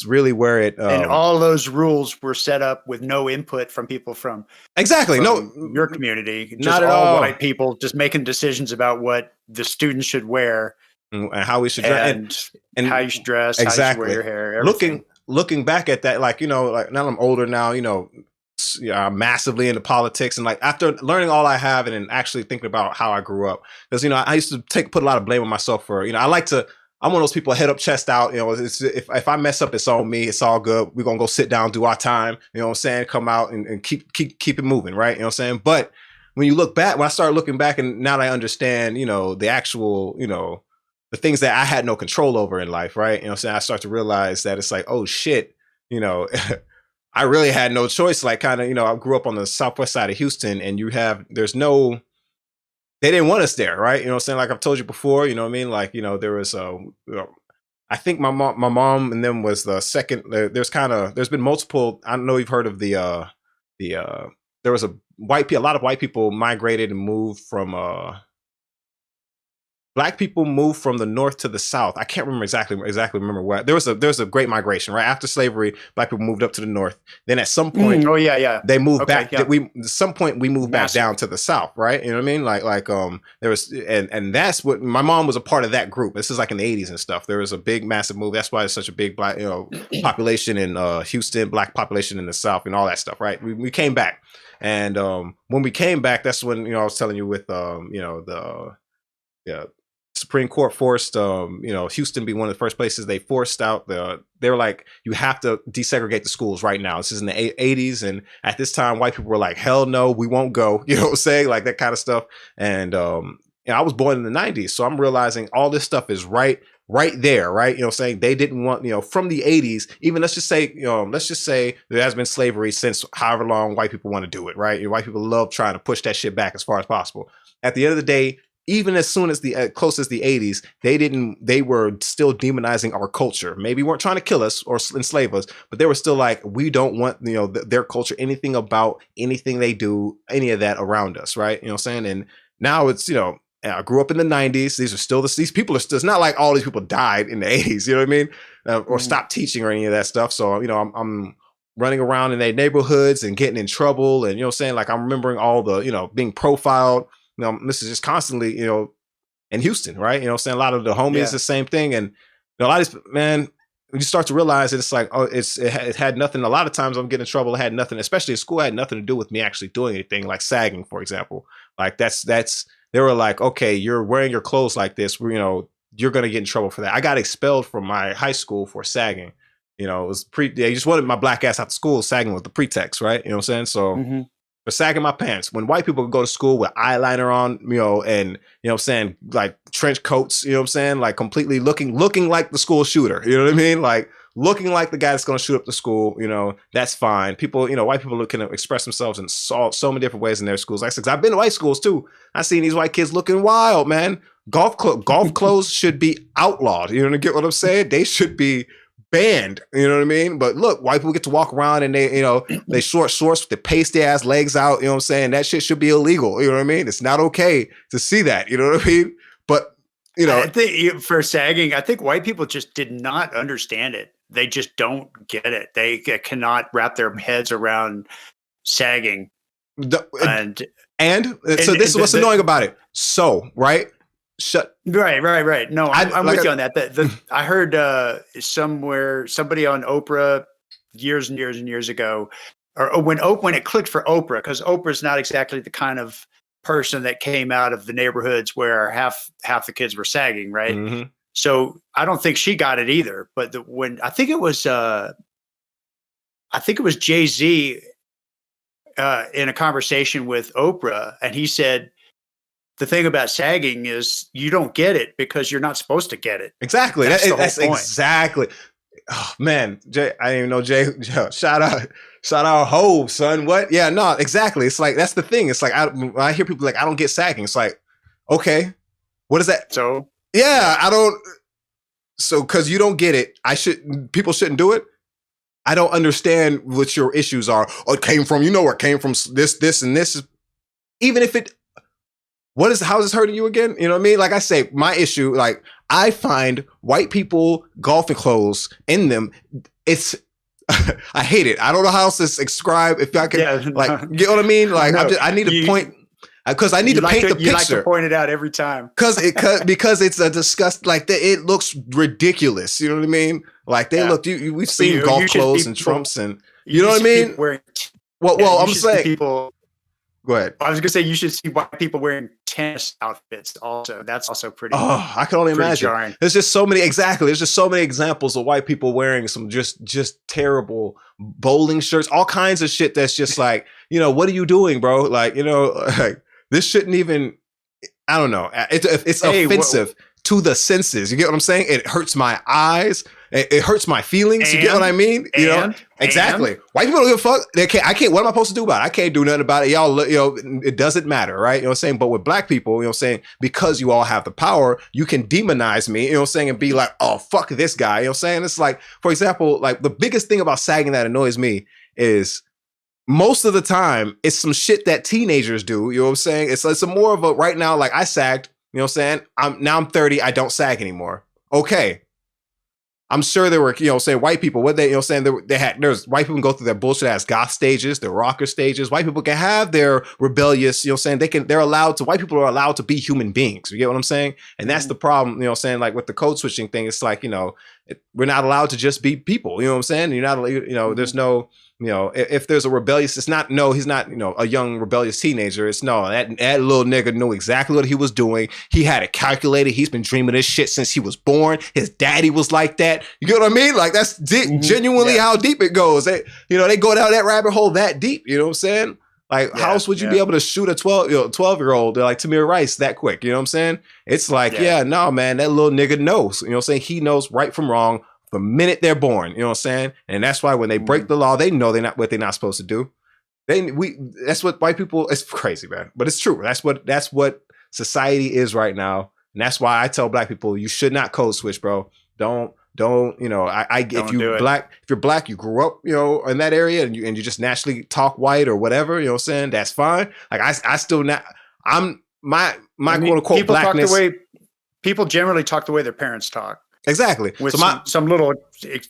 really where it. And all those rules were set up with no input from people from your community. Just not at all. White people just making decisions about what the students should wear and how we should dress, and how you should dress, exactly. How you should wear your hair. Everything. Looking back at that, like like now I'm older now, I'm massively into politics, and like after learning all I have and then actually thinking about how I grew up, because I used to put a lot of blame on myself for I'm one of those people head up, chest out. If I mess up, it's on me. It's all good. We're gonna go sit down, do our time. You know what I'm saying? Come out and keep it moving, right? You know what I'm saying? But when I started looking back, and now that I understand, the actual, the things that I had no control over in life, right? I start to realize that it's like, oh shit, I really had no choice. Like kind of, I grew up on the southwest side of Houston, and they didn't want us there, right? Like I've told you before, you know what I mean? Like, there was I think my mom and them was the second. There's been multiple. I don't know if you've heard of there was a lot of white people migrated and moved from Black people moved from the north to the south. I can't remember exactly remember where. There was a great migration, right? After slavery, Black people moved up to the north. Then at some point, they moved back. Yeah. At some point we moved back down to the south, right? You know what I mean? Like there was, and that's what my mom was a part of that group. This is like in the 80s and stuff. There was a big, massive move. That's why there's such a big Black, population in Houston, Black population in the south, and all that stuff, right? We came back, and when we came back, that's when I was telling you with the Supreme Court forced, Houston be one of the first places they forced out they were like, you have to desegregate the schools right now. This is in the 80s. And at this time, white people were like, hell no, we won't go. You know what I'm saying? Like that kind of stuff. And I was born in the 90s. So I'm realizing all this stuff is right there, right? Saying they didn't want, from the 80s, even let's just say there has been slavery since however long white people want to do it, right? White people love trying to push that shit back as far as possible. At the end of the day, even as soon as close as the 80s, they were still demonizing our culture. Maybe weren't trying to kill us or enslave us, but they were still like, we don't want, their culture, anything about anything they do, any of that around us. Right. You know what I'm saying? And now it's, I grew up in the 90s. These people are still, it's not like all these people died in the 80s. You know what I mean? Or stopped teaching or any of that stuff. So, I'm running around in their neighborhoods and getting in trouble. And, like I'm remembering all the, being profiled. This is just constantly, in Houston, right? A lot of the homies, the same thing. And a lot of these, man, you start to realize that it's like, oh, it had nothing. A lot of times I'm getting in trouble. It had nothing, especially in school, it had nothing to do with me actually doing anything, like sagging, for example. Like they were like, okay, you're wearing your clothes like this, you're going to get in trouble for that. I got expelled from my high school for sagging. It was they just wanted my Black ass out of school. Sagging was the pretext, right? You know what I'm saying? So, for sagging my pants. When white people go to school with eyeliner on, and like trench coats, like completely looking like the school shooter, you know what I mean? Like looking like the guy that's going to shoot up the school, that's fine. People, white people can express themselves in so many different ways in their schools. Like I said, I've been to white schools too. I've seen these white kids looking wild, man. Golf clothes should be outlawed. You know, get what I'm saying? They should be banned, you know what I mean? But look, white people get to walk around and they short shorts with the pasty ass legs out, you know what I'm saying? That shit should be illegal, you know what I mean? It's not okay to see that, you know what I mean? But, I think for sagging, I think white people just did not understand it. They just don't get it. They cannot wrap their heads around sagging. So this is what's annoying about it. So, right? Right. No, I'm with you on that. I heard somewhere somebody on Oprah years and years and years ago, or when it clicked for Oprah, because Oprah's not exactly the kind of person that came out of the neighborhoods where half the kids were sagging, right? Mm-hmm. So I don't think she got it either. But when I think it was Jay-Z in a conversation with Oprah, and he said, the thing about sagging is you don't get it because you're not supposed to get it. Exactly. That's exactly. Oh man, Jay, I didn't even know Jay. Shout out, Hove, son. What? Yeah, no, exactly. It's like that's the thing. It's like when I hear people like I don't get sagging. It's like, okay, what is that? So yeah. I don't. So because you don't get it, people shouldn't do it. I don't understand what your issues are. Oh, it came from, where it came from, this, and this. Even if it, how is this hurting you again? You know what I mean? Like I say, my issue, like I find white people golfing clothes in them. It's, I hate it. I don't know how else to describe. If I can, you know what I mean? Like I need to point. Because I need to paint the picture. You like to point it out every time. Because it's a disgust, like it looks ridiculous. You know what I mean? Like they look. We've seen golf clothes and trumps, and you know what I mean. Well, I'm saying people. Go ahead. I was gonna say you should see white people wearing tennis outfits. Also, that's also pretty. Oh, I can only imagine. Jarring. There's just so many. Exactly. There's just so many examples of white people wearing some just terrible bowling shirts, all kinds of shit. That's just like, what are you doing, bro? Like, like. This shouldn't even, I don't know. It's offensive to the senses. You get what I'm saying? It hurts my eyes. It hurts my feelings. You get what I mean? Exactly. White people don't give a fuck. I can't, what am I supposed to do about it? I can't do nothing about it. Y'all, it doesn't matter, right? You know what I'm saying? But with black people, you know what I'm saying? Because you all have the power, you can demonize me, you know what I'm saying? And be like, oh, fuck this guy. You know what I'm saying? It's like, for example, like the biggest thing about sagging that annoys me is, most of the time, it's some shit that teenagers do. You know what I'm saying? It's a more of a right now. Like I sagged. You know what I'm saying? I'm 30. I don't sag anymore. Okay. I'm sure there were, white people. What they, saying there's white people can go through their bullshit ass goth stages, their rocker stages. White people can have their rebellious. Saying they're allowed to. White people are allowed to be human beings. You get what I'm saying? And that's the problem. Saying like with the code switching thing, it's like we're not allowed to just be people. You know what I'm saying? You're not. There's no. If there's a rebellious, he's not a young rebellious teenager. It's that little nigga knew exactly what he was doing. He had it calculated. He's been dreaming this shit since he was born. His daddy was like that. You get what I mean? Like that's genuinely how deep it goes. They go down that rabbit hole that deep. You know what I'm saying? Like how else would you be able to shoot a 12-year-old like Tamir Rice that quick? You know what I'm saying? It's like, no, man, that little nigga knows. You know what I'm saying? He knows right from wrong the minute they're born, you know what I'm saying? And that's why when they break the law, they know what they're not supposed to do. That's what white people, it's crazy, man. But it's true. That's what society is right now. And that's why I tell black people, you should not code switch, bro. Don't, if you're black, you grew up, in that area and you just naturally talk white or whatever, you know what I'm saying? That's fine. Like I still not, my quote unquote blackness. People generally talk the way their parents talk. Exactly. With some little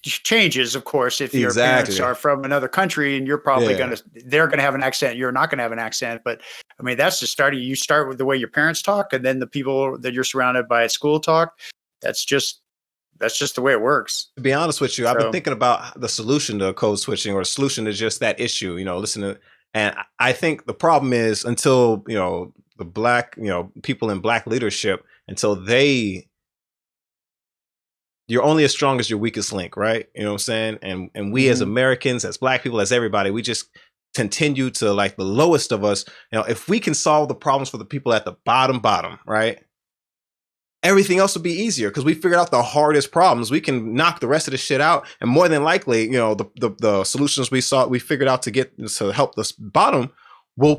changes, of course, if your parents are from another country and you're probably they're going to have an accent, you're not going to have an accent. But I mean, that's just starting. You start with the way your parents talk, and then the people that you're surrounded by at school talk. That's just the way it works. To be honest with you, I've been thinking about the solution to code switching, or the solution to just that issue, and I think the problem is until, the black, people in black leadership, until you're only as strong as your weakest link, right? You know what I'm saying? And we as Americans, as black people, as everybody, we just continue to, like, the lowest of us. If we can solve the problems for the people at the bottom, right? Everything else will be easier because we figured out the hardest problems. We can knock the rest of the shit out. And more than likely, the solutions we figured out to help this bottom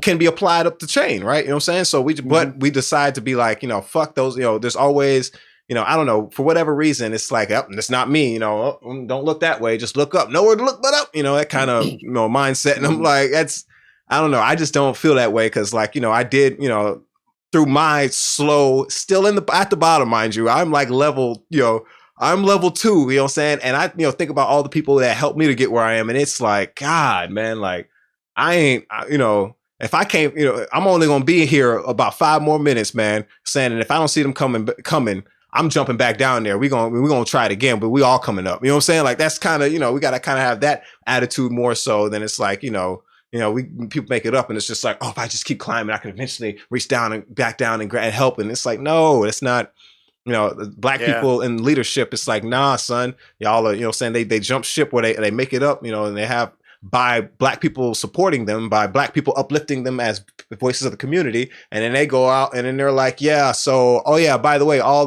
can be applied up the chain, right? You know what I'm saying? So but we decide to be like, fuck those, there's always, I don't know, for whatever reason, it's like, it's not me, don't look that way, just look up, nowhere to look but up, that kind of, mindset. And I'm like, I don't know, I just don't feel that way. Cause like, I did, through my slow, still at the bottom, mind you, I'm like level, I'm level 2, you know what I'm saying? And I, think about all the people that helped me to get where I am. And it's like, God, man, like I ain't, if I can't, I'm only going to be here about 5 more minutes, man, saying, and if I don't see them coming, I'm jumping back down there. We're going to try it again, but we all coming up. You know what I'm saying? Like, that's kind of, we got to kind of have that attitude more so than it's like, people make it up and it's just like, oh, if I just keep climbing, I can eventually reach down and back down and help. And it's like, no, it's not, black people in leadership. It's like, nah, son, y'all are, saying they jump ship where they make it up, and they have, by black people supporting them, by black people uplifting them as voices of the community. And then they go out and then they're like, yeah, so, oh yeah, by the way, all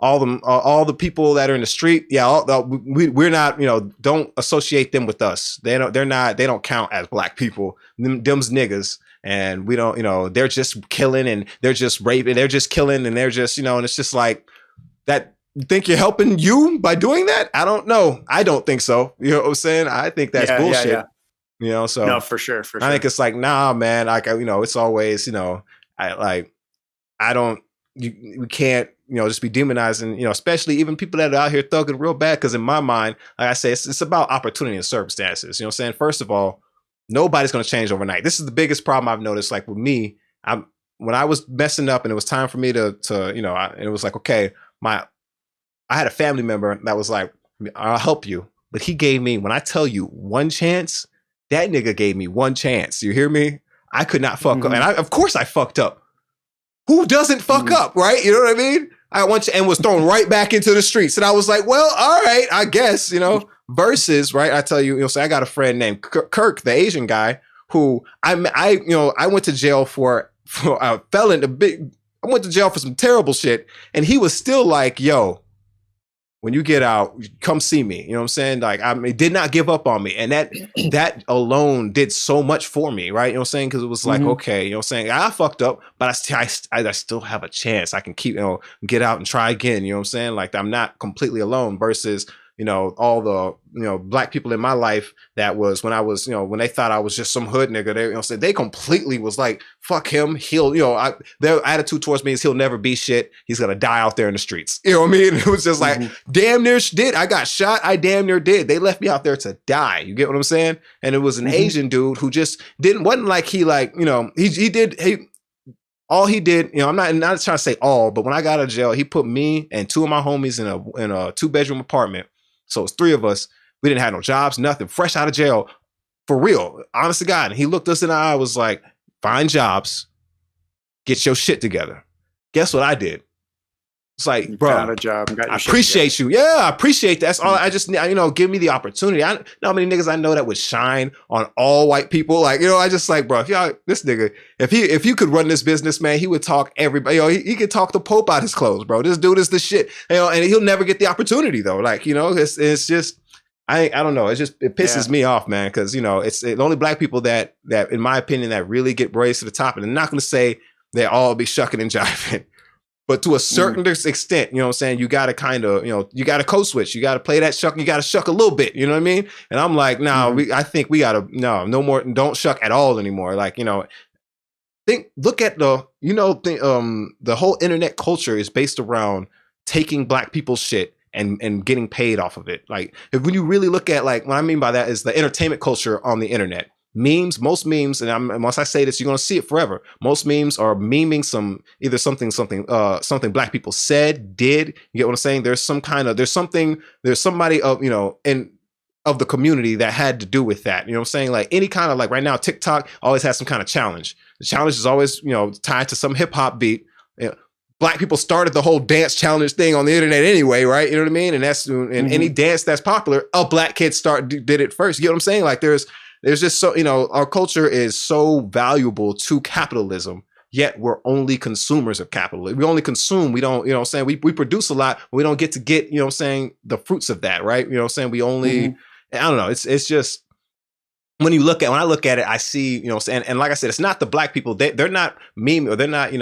all the people that are in the street, we're not, don't associate them with us. They don't count as black people. Them's niggas, and we don't, they're just killing and they're just raping, they're just killing and they're just, and it's just like that. You think you're helping you by doing that? I don't know. I don't think so. You know what I'm saying? I think that's bullshit. So no, for sure. I think it's like, nah, man. Like, it's always, we can't, just be demonizing, especially even people that are out here thugging real bad. Because in my mind, like I say, it's about opportunity and circumstances. You know what I'm saying? First of all, nobody's going to change overnight. This is the biggest problem I've noticed. Like with me, when I was messing up and it was time for me to and it was like, okay, I had a family member that was like, I'll help you. But he gave me, when I tell you one chance, that nigga gave me one chance. You hear me? I could not fuck up. And of course I fucked up. Who doesn't fuck up, right? You know what I mean? I went and was thrown right back into the streets. And I was like, well, all right, I guess, versus, right? I tell you, so I got a friend named Kirk, the Asian guy, who I went to jail for a felon, I went to jail for some terrible shit. And he was still like, yo, when you get out, come see me. You know what I'm saying? Like, it did not give up on me. And that alone did so much for me, right? You know what I'm saying? Because it was like, okay, you know what I'm saying? I fucked up, but I still have a chance. I can keep, get out and try again. You know what I'm saying? Like, I'm not completely alone versus, all the, black people in my life that was when I was, when they thought I was just some hood nigga, they completely was like, fuck him. He'll, their attitude towards me is he'll never be shit. He's going to die out there in the streets. You know what I mean? It was just like, damn near did. I got shot. I damn near did. They left me out there to die. You get what I'm saying? And it was an Asian dude who just wasn't like he all he did, I'm not trying to say all, but when I got out of jail, he put me and two of my homies in a 2-bedroom apartment. So it's 3 of us. We didn't have no jobs, nothing. Fresh out of jail, for real. Honest to God. And he looked us in the eye, was like, find jobs, get your shit together. Guess what I did? It's like, bro, got a job, I appreciate you. Yeah, I appreciate that. That's all. I just, give me the opportunity. I know how many niggas I know that would shine on all white people. Like, I just like, bro, this nigga, if you could run this business, man, he would talk everybody. He could talk the Pope out his clothes, bro. This dude is the shit. And he'll never get the opportunity though. Like, it's just, I don't know. It pisses me off, man. Cause it's the only black people that in my opinion, that really get raised to the top. And I'm not going to say they all be shucking and jiving. But to a certain extent, you know what I'm saying? You got to kind of, you got to code switch. You got to play that shuck. You got to shuck a little bit. You know what I mean? And I'm like, I think we got to, no more. Don't shuck at all anymore. Like, look at the whole internet culture is based around taking black people's shit and getting paid off of it. Like, when you really look at, like, what I mean by that is the entertainment culture on the internet. Most memes, and once I say this, you're gonna see it forever. Most memes are memeing something black people said, did. You get what I'm saying? There's somebody of of the community that had to do with that. You know what I'm saying? Like any kind of, like right now, TikTok always has some kind of challenge. The challenge is always tied to some hip hop beat. Black people started the whole dance challenge thing on the internet anyway, right? You know what I mean? And that's any dance that's popular, a black kid did it first. You get what I'm saying? Like there's just so, our culture is so valuable to capitalism, yet we're only consumers of capitalism. We only consume. We don't, what I'm saying? We produce a lot, but we don't get to get, what I'm saying, the fruits of that, right? You know what I'm saying? We only, I don't know. It's just, when I look at it, I see, what I'm saying? And like I said, it's not the black people. They're not meme, or they're not,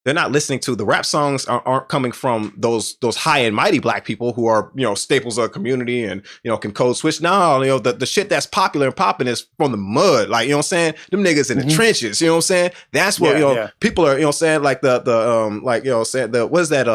they're not listening to the rap songs aren't coming from those high and mighty black people who are, staples of the community and, can code switch. No, the shit that's popular and popping is from the mud. Like, you know what I'm saying? Them niggas in the trenches, you know what I'm saying? That's what, people are, you know what I'm saying? Like what is that?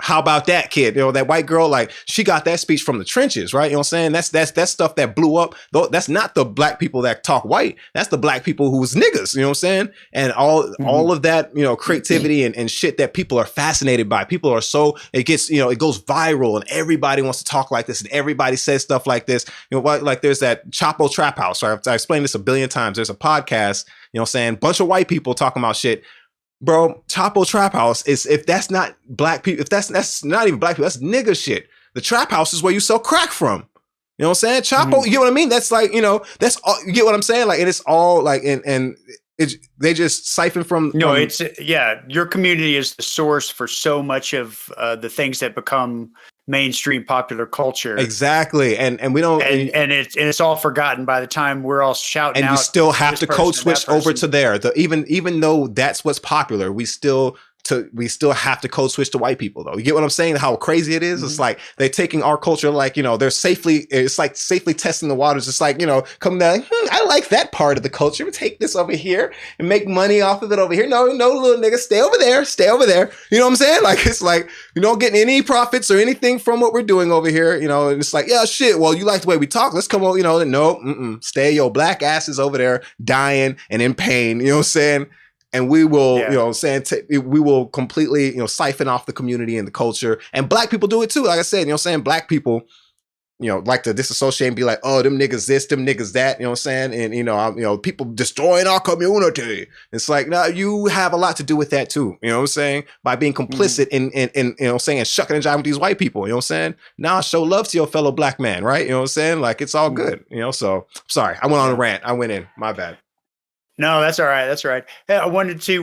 How about that kid? That white girl, like she got that speech from the trenches, right? You know what I'm saying? That's stuff that blew up. Though that's not the black people that talk white. That's the black people who was niggas, you know what I'm saying? And all of that, creativity and shit that people are fascinated by. People are so, it gets, it goes viral and everybody wants to talk like this and everybody says stuff like this. Like there's that Chapo Trap House. Right? I explained this a billion times. There's a podcast, saying bunch of white people talking about shit. Bro, Chapo Trap House is, if that's not black people, if that's not even black people, that's nigga shit. The Trap House is where you sell crack from. You know what I'm saying? Chapo, you get what I mean? That's like, that's all, you get what I'm saying? Like, and it's all like, and they just siphon from. No, it's your community is the source for so much of the things that become mainstream popular culture. Exactly, and we don't, and it's all forgotten by the time we're all shouting and out. We still have to code switch over to there. Even though that's what's popular, we still have to code switch to white people, though. You get what I'm saying? How crazy it is? Mm-hmm. It's like they're taking our culture, like, they're safely testing the waters. It's like, coming down, I like that part of the culture. We take this over here and make money off of it over here. No, little nigga, stay over there. You know what I'm saying? Like, it's like, you don't get any profits or anything from what we're doing over here, and it's like, yeah, shit, well, you like the way we talk. Let's come on, no, stay your black asses over there dying and in pain, you know what I'm saying? And we will, we will completely, siphon off the community and the culture. And black people do it too. Like I said, black people, like to disassociate and be like, oh, them niggas this, them niggas that, you know what I'm saying? And, people destroying our community. It's like, no, you have a lot to do with that too. You know what I'm saying? By being complicit in and shucking and jiving with these white people, you know what I'm saying? Now show love to your fellow black man, right? You know what I'm saying? Like, it's all good, so sorry. I went on a rant. I went in, my bad. No, that's all right. That's all right. Hey, I wanted to.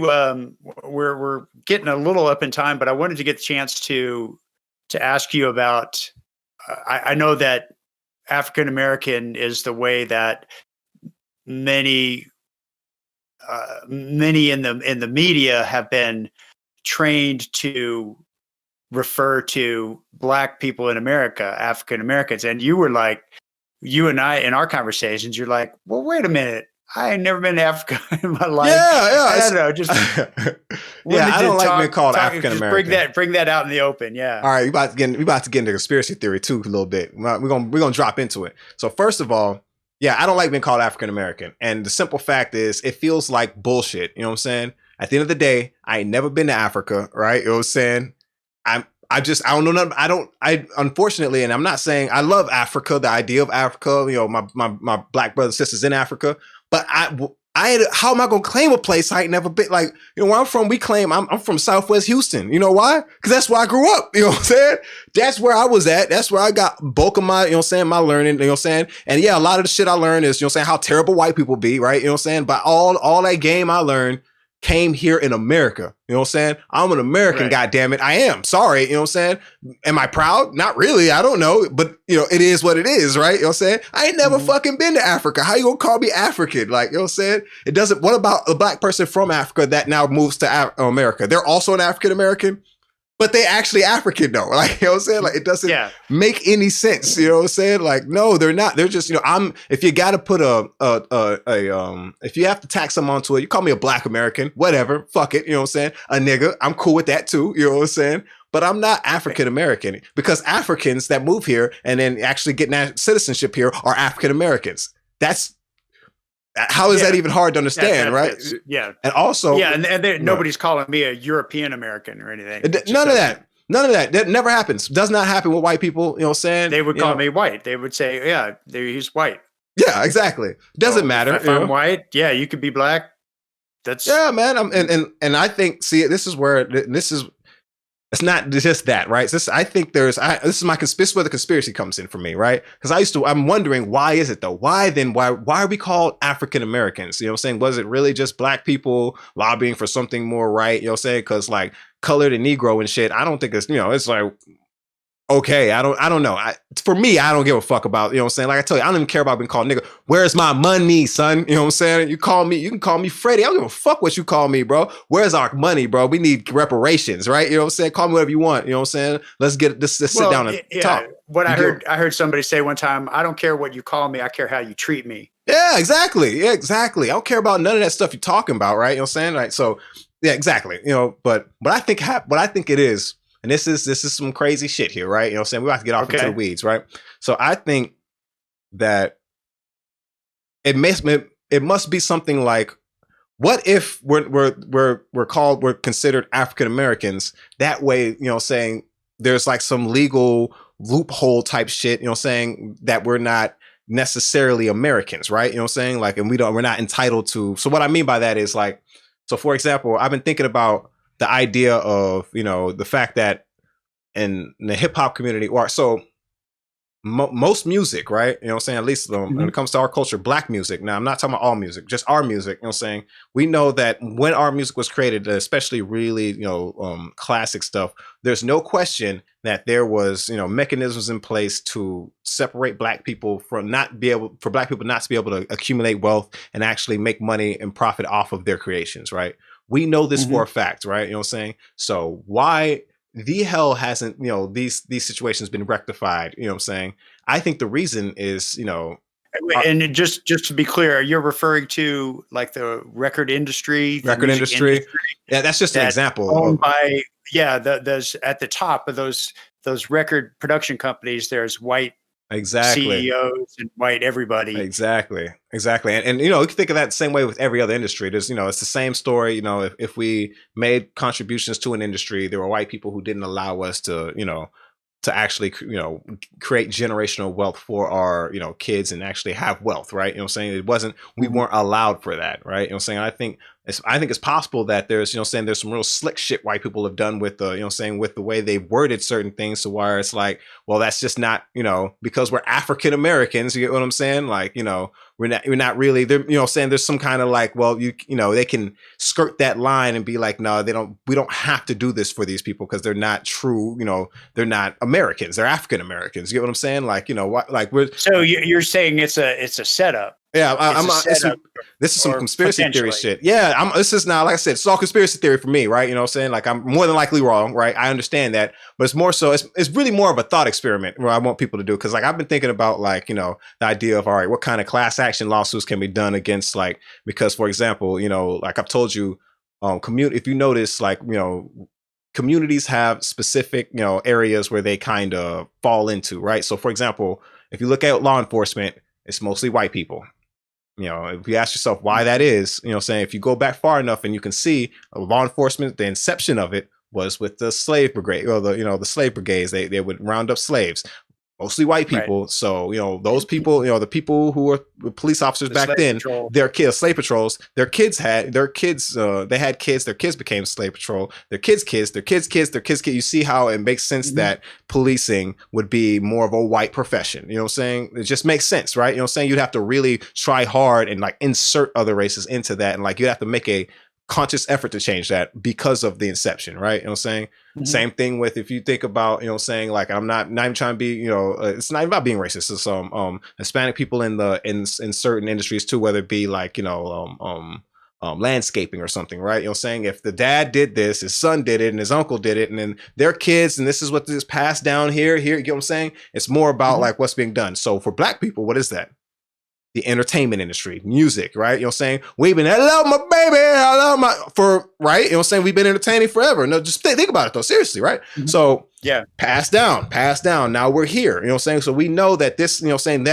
We're getting a little up in time, but I wanted to get the chance to ask you about. I know that African American is the way that many in the media have been trained to refer to Black people in America, African Americans, and you were like, you and I in our conversations, you're like, well, wait a minute. I ain't never been to Africa in my life. Yeah. I don't know. Just I don't like being called African American. Bring that out in the open. Yeah. All right, we about to get into conspiracy theory too a little bit. We're gonna drop into it. So first of all, I don't like being called African American, and the simple fact is, it feels like bullshit. You know what I'm saying? At the end of the day, I ain't never been to Africa, right? You know what I'm saying? I don't know nothing. I unfortunately, and I'm not saying I love Africa, the idea of Africa, my black brothers and sisters in Africa, but how am I gonna claim a place I ain't never been? Like, where I'm from, we claim I'm from Southwest Houston. You know why? Because that's where I grew up. You know what I'm saying? That's where I was at. That's where I got bulk of my, my learning, you know what I'm saying? And a lot of the shit I learned is, how terrible white people be, right? You know what I'm saying? But all that game I learned came here in America. You know what I'm saying? I'm an American, right. Goddammit. I am. Sorry. You know what I'm saying? Am I proud? Not really. I don't know. But, it is what it is, right? You know what I'm saying? I ain't never fucking been to Africa. How you gonna call me African? Like, you know what I'm saying? It doesn't. What about a black person from Africa that now moves to America? They're also an African American, but they actually African though. Like, you know what I'm saying? Like, it doesn't make any sense. You know what I'm saying? Like, no, they're not. They're just, if you got to put if you have to tack someone onto it, you call me a black American, whatever, fuck it. You know what I'm saying? A nigga, I'm cool with that too. You know what I'm saying? But I'm not African American, because Africans that move here and then actually get citizenship here are African Americans. How is that even hard to understand, right? Yeah. And also, and nobody's calling me a European American or anything. None of that. That never happens. Does not happen with white people. You know what I'm saying? They would call me white. They would say, he's white. Yeah, exactly. Doesn't matter. If I'm white, you could be black. That's man. And I think, it's not just that, right? I think this is where the conspiracy comes in for me, right? Because I'm wondering, why is it though? Why are we called African Americans? You know what I'm saying? Was it really just black people lobbying for something more right? You know what I'm saying? Because like colored and Negro and shit, I don't think it's, it's like, okay, I don't know. For me, I don't give a fuck about, you know what I'm saying? Like I tell you, I don't even care about being called nigga. Where's my money, son? You know what I'm saying? You can call me Freddie. I don't give a fuck what you call me, bro. Where's our money, bro? We need reparations, right? You know what I'm saying? Call me whatever you want. You know what I'm saying? Let's sit down and talk. What I heard somebody say one time, I don't care what you call me, I care how you treat me. Yeah, exactly. Yeah, exactly. I don't care about none of that stuff you're talking about, right? You know what I'm saying? Right. So yeah, exactly. But I think it is. And this is some crazy shit here, right? You know what I'm saying? We're about to get off into the weeds, right? So I think that it must be something like, what if we're considered African Americans? That way, you know, saying there's like some legal loophole type shit, you know, saying that we're not necessarily Americans, right? You know what I'm saying? Like, and we're not entitled to. So what I mean by that is like, so for example, I've been thinking about the idea of, the fact that in the hip hop community, most music, right? You know what I'm saying? At least when it comes to our culture, black music. Now, I'm not talking about all music, just our music. You know what I'm saying? We know that when our music was created, especially really, classic stuff, there's no question that there was, mechanisms in place to separate black people for black people not to be able to accumulate wealth and actually make money and profit off of their creations, right? We know this for a fact, right? You know what I'm saying? So why the hell hasn't these situations been rectified? You know what I'm saying? I think the reason is and just to be clear, you're referring to like the record industry, the record music industry. Yeah, that's just an example owned by those at the top of those record production companies. There's white CEOs and white everybody. Exactly. And you can think of that the same way with every other industry. There's it's the same story. If we made contributions to an industry, there were white people who didn't allow us to to actually create generational wealth for our kids and actually have wealth, right? You know what I'm saying? It wasn't, we weren't allowed for that, right? You know what I'm saying? I think it's possible that there's there's some real slick shit white people have done with the with the way they worded certain things, to where it's like, well, that's just not because we're African Americans, you get what I'm saying? Like we're not really there, saying there's some kind of like, well, they can skirt that line and be like, no, we don't have to do this for these people because they're not true, they're not Americans, they're African Americans. You get what I'm saying? Like, like so you're saying it's a setup. Yeah, this is some conspiracy theory shit. Yeah, this is now, like I said, it's all conspiracy theory for me, right? You know what I'm saying? Like, I'm more than likely wrong, right? I understand that, but it's more so, it's really more of a thought experiment where I want people to do, because like I've been thinking about like the idea of, all right, what kind of class action lawsuits can be done against, like, because for example, like I've told you, if you notice, like communities have specific areas where they kind of fall into, right? So for example, if you look at law enforcement, it's mostly white people. If you ask yourself why that is, saying if you go back far enough and you can see law enforcement, the inception of it was with the slave brigade, or the slave brigades. They would round up slaves, mostly white people. Right. So, those people, the people who were police officers back then, their kids, slave patrols, they had kids, their kids became slave patrol, their kids, their kids. You see how it makes sense that policing would be more of a white profession. You know what I'm saying? It just makes sense, right? You know what I'm saying? You'd have to really try hard and like insert other races into that. And like, you'd have to make a conscious effort to change that because of the inception, right? You know what I'm saying? Same thing with, if you think about, saying like, I'm not even trying to be, it's not about being racist. It's Hispanic people in certain industries too, whether it be like, landscaping or something, right? You know what I'm saying? If the dad did this, his son did it, and his uncle did it, and then their kids, and this is what is passed down here, you get what I'm saying? It's more about like what's being done. So for black people, what is that? The entertainment industry, music, right? You know what I'm saying? We've been, hello, my baby, right? You know what I'm saying? We've been entertaining forever. No, just think about it though, seriously, right? So yeah, passed down. Now we're here. You know what I'm saying? So we know that this, saying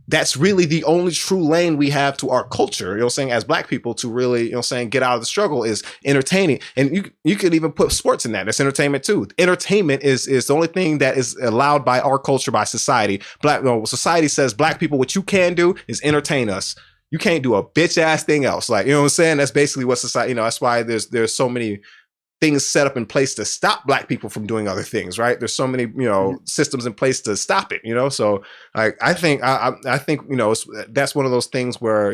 that's really the only true lane we have to our culture, you know what I'm saying, as black people, to really, get out of the struggle, is entertaining. And you could even put sports in that. That's entertainment too. Entertainment is the only thing that is allowed by our culture, by society. Society says, black people, what you can do is entertain us. You can't do a bitch ass thing else. Like, you know what I'm saying? That's basically what society, that's why there's so many things set up in place to stop black people from doing other things, right? There's so many, systems in place to stop it, So like, I think that's one of those things where,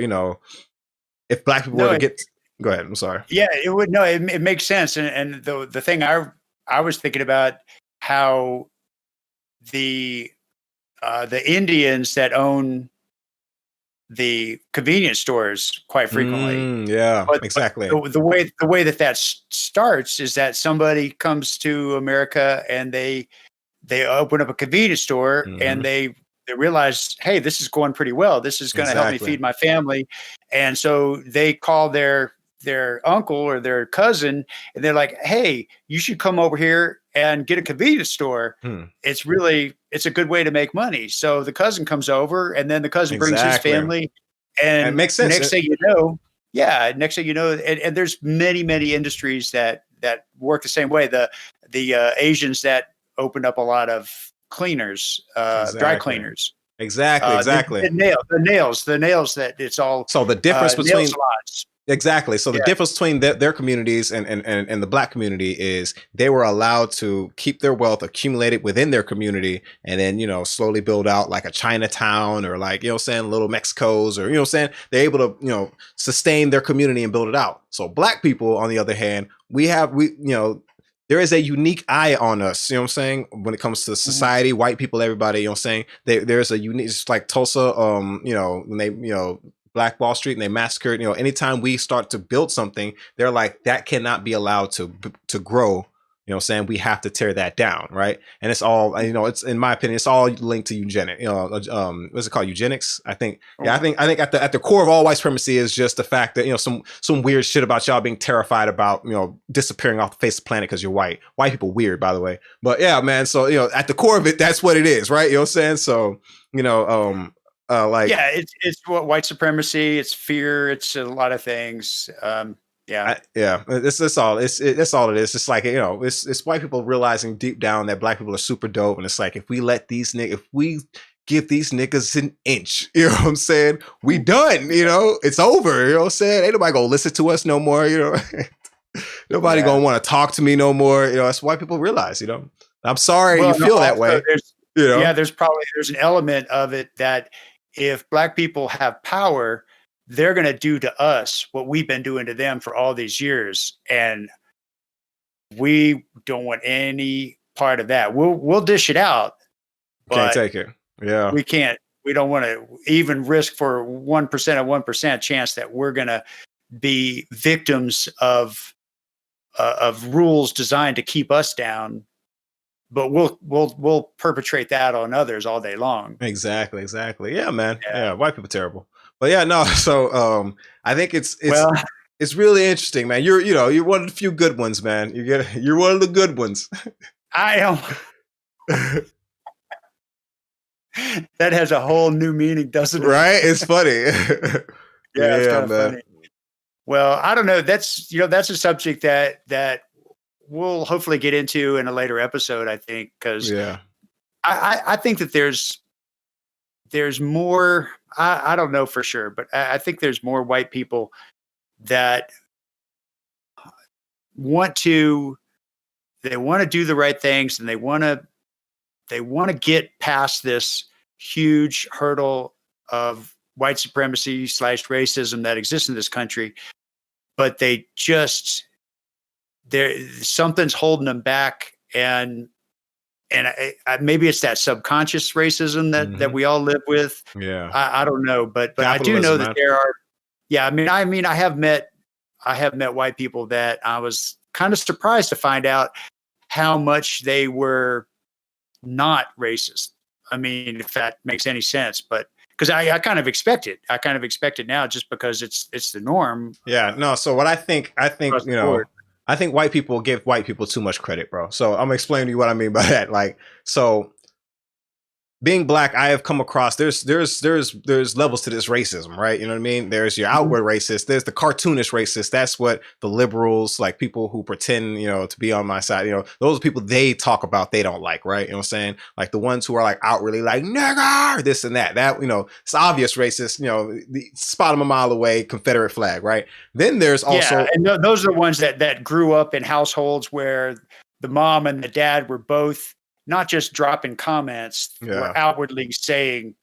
if black people were to get, go ahead. I'm sorry. Yeah, it would, no, it makes sense. And the thing I was thinking about, how the Indians that own the convenience stores quite frequently. Exactly. But the way that starts is that somebody comes to America and they open up a convenience store and they realize, hey, this is going pretty well. This is going to help me feed my family. And so they call their uncle or their cousin, and they're like, hey, you should come over here and get a convenience store. It's a good way to make money. So the cousin comes over, and then the cousin brings his family, and it makes sense. Next thing you know, and there's many industries that work the same way. The Asians that opened up a lot of cleaners, dry cleaners. Exactly. The nails that it's all. So the difference between salons. Exactly. So the difference between their communities and the black community is they were allowed to keep their wealth accumulated within their community and then, you know, slowly build out like a Chinatown or like, you know what I'm saying, little Mexicos or, you know what I'm saying? They're able to, you know, sustain their community and build it out. So black people, on the other hand, you know, there is a unique eye on us, you know what I'm saying? When it comes to society, white people, everybody, you know what I'm saying? There's a unique, just like Tulsa, you know, when they, you know, Black Wall Street and they massacred, you know, anytime we start to build something, they're like, that cannot be allowed to grow. You know what I'm saying? We have to tear that down, right? And it's all, you know, it's, in my opinion, it's all linked to eugenics. You know, what's it called? Eugenics? I think. Yeah, I think at the core of all white supremacy is just the fact that, you know, some weird shit about y'all being terrified about, you know, disappearing off the face of the planet because you're white. White people weird, by the way. But yeah, man. So, you know, at the core of it, that's what it is, right? You know what I'm saying? So, you know, like, yeah, it's what white supremacy, it's fear, it's a lot of things. That's all it is. It's like, you know, it's white people realizing deep down that black people are super dope, and it's like, if we give these niggas an inch, you know what I'm saying, we done, you know, it's over, you know what I'm saying, ain't nobody gonna listen to us no more, you know. Nobody gonna want to talk to me no more, you know. That's what people realize, you know. I'm sorry you feel that way, you know. Yeah, there's an element of it that if black people have power, they're going to do to us what we've been doing to them for all these years. And we don't want any part of that. We'll dish it out. Can't take it. Yeah. We can't. We don't want to even risk for 1% of 1% chance that we're going to be victims of rules designed to keep us down. But we'll perpetrate that on others all day long. Exactly. Yeah, man. Yeah, white people terrible. But yeah, no. So I think it's really interesting, man. You're one of the few good ones, man. You're one of the good ones. I am. That has a whole new meaning, doesn't it? Right? It's funny. Yeah, it's kind of funny. Well, I don't know. That's a subject that we'll hopefully get into in a later episode, I think, because I think that there's more. I don't know for sure, but I think there's more white people that want to do the right things, and they want to get past this huge hurdle of white supremacy / racism that exists in this country, but something's holding them back, and maybe it's that subconscious racism that we all live with. Yeah, I don't know, but I do know that there are. Yeah, I mean, I have met white people that I was kind of surprised to find out how much they were not racist. I mean, if that makes any sense, but because I kind of expect it. I kind of expect it now just because it's the norm. Yeah, no. So what I think, you know, I think white people give white people too much credit, bro. So I'm gonna explain to you what I mean by that. Like, so being black, I have come across there's levels to this racism, right? You know what I mean? There's your outward racist, there's the cartoonish racist. That's what the liberals, like people who pretend, you know, to be on my side, you know, those are people they talk about they don't like, right? You know what I'm saying? Like the ones who are like outwardly like nigger, this and that, you know, it's obvious racist, you know, spot them a mile away, Confederate flag, right? Then there's also and those are the ones that grew up in households where the mom and the dad were both not just dropping comments, were outwardly saying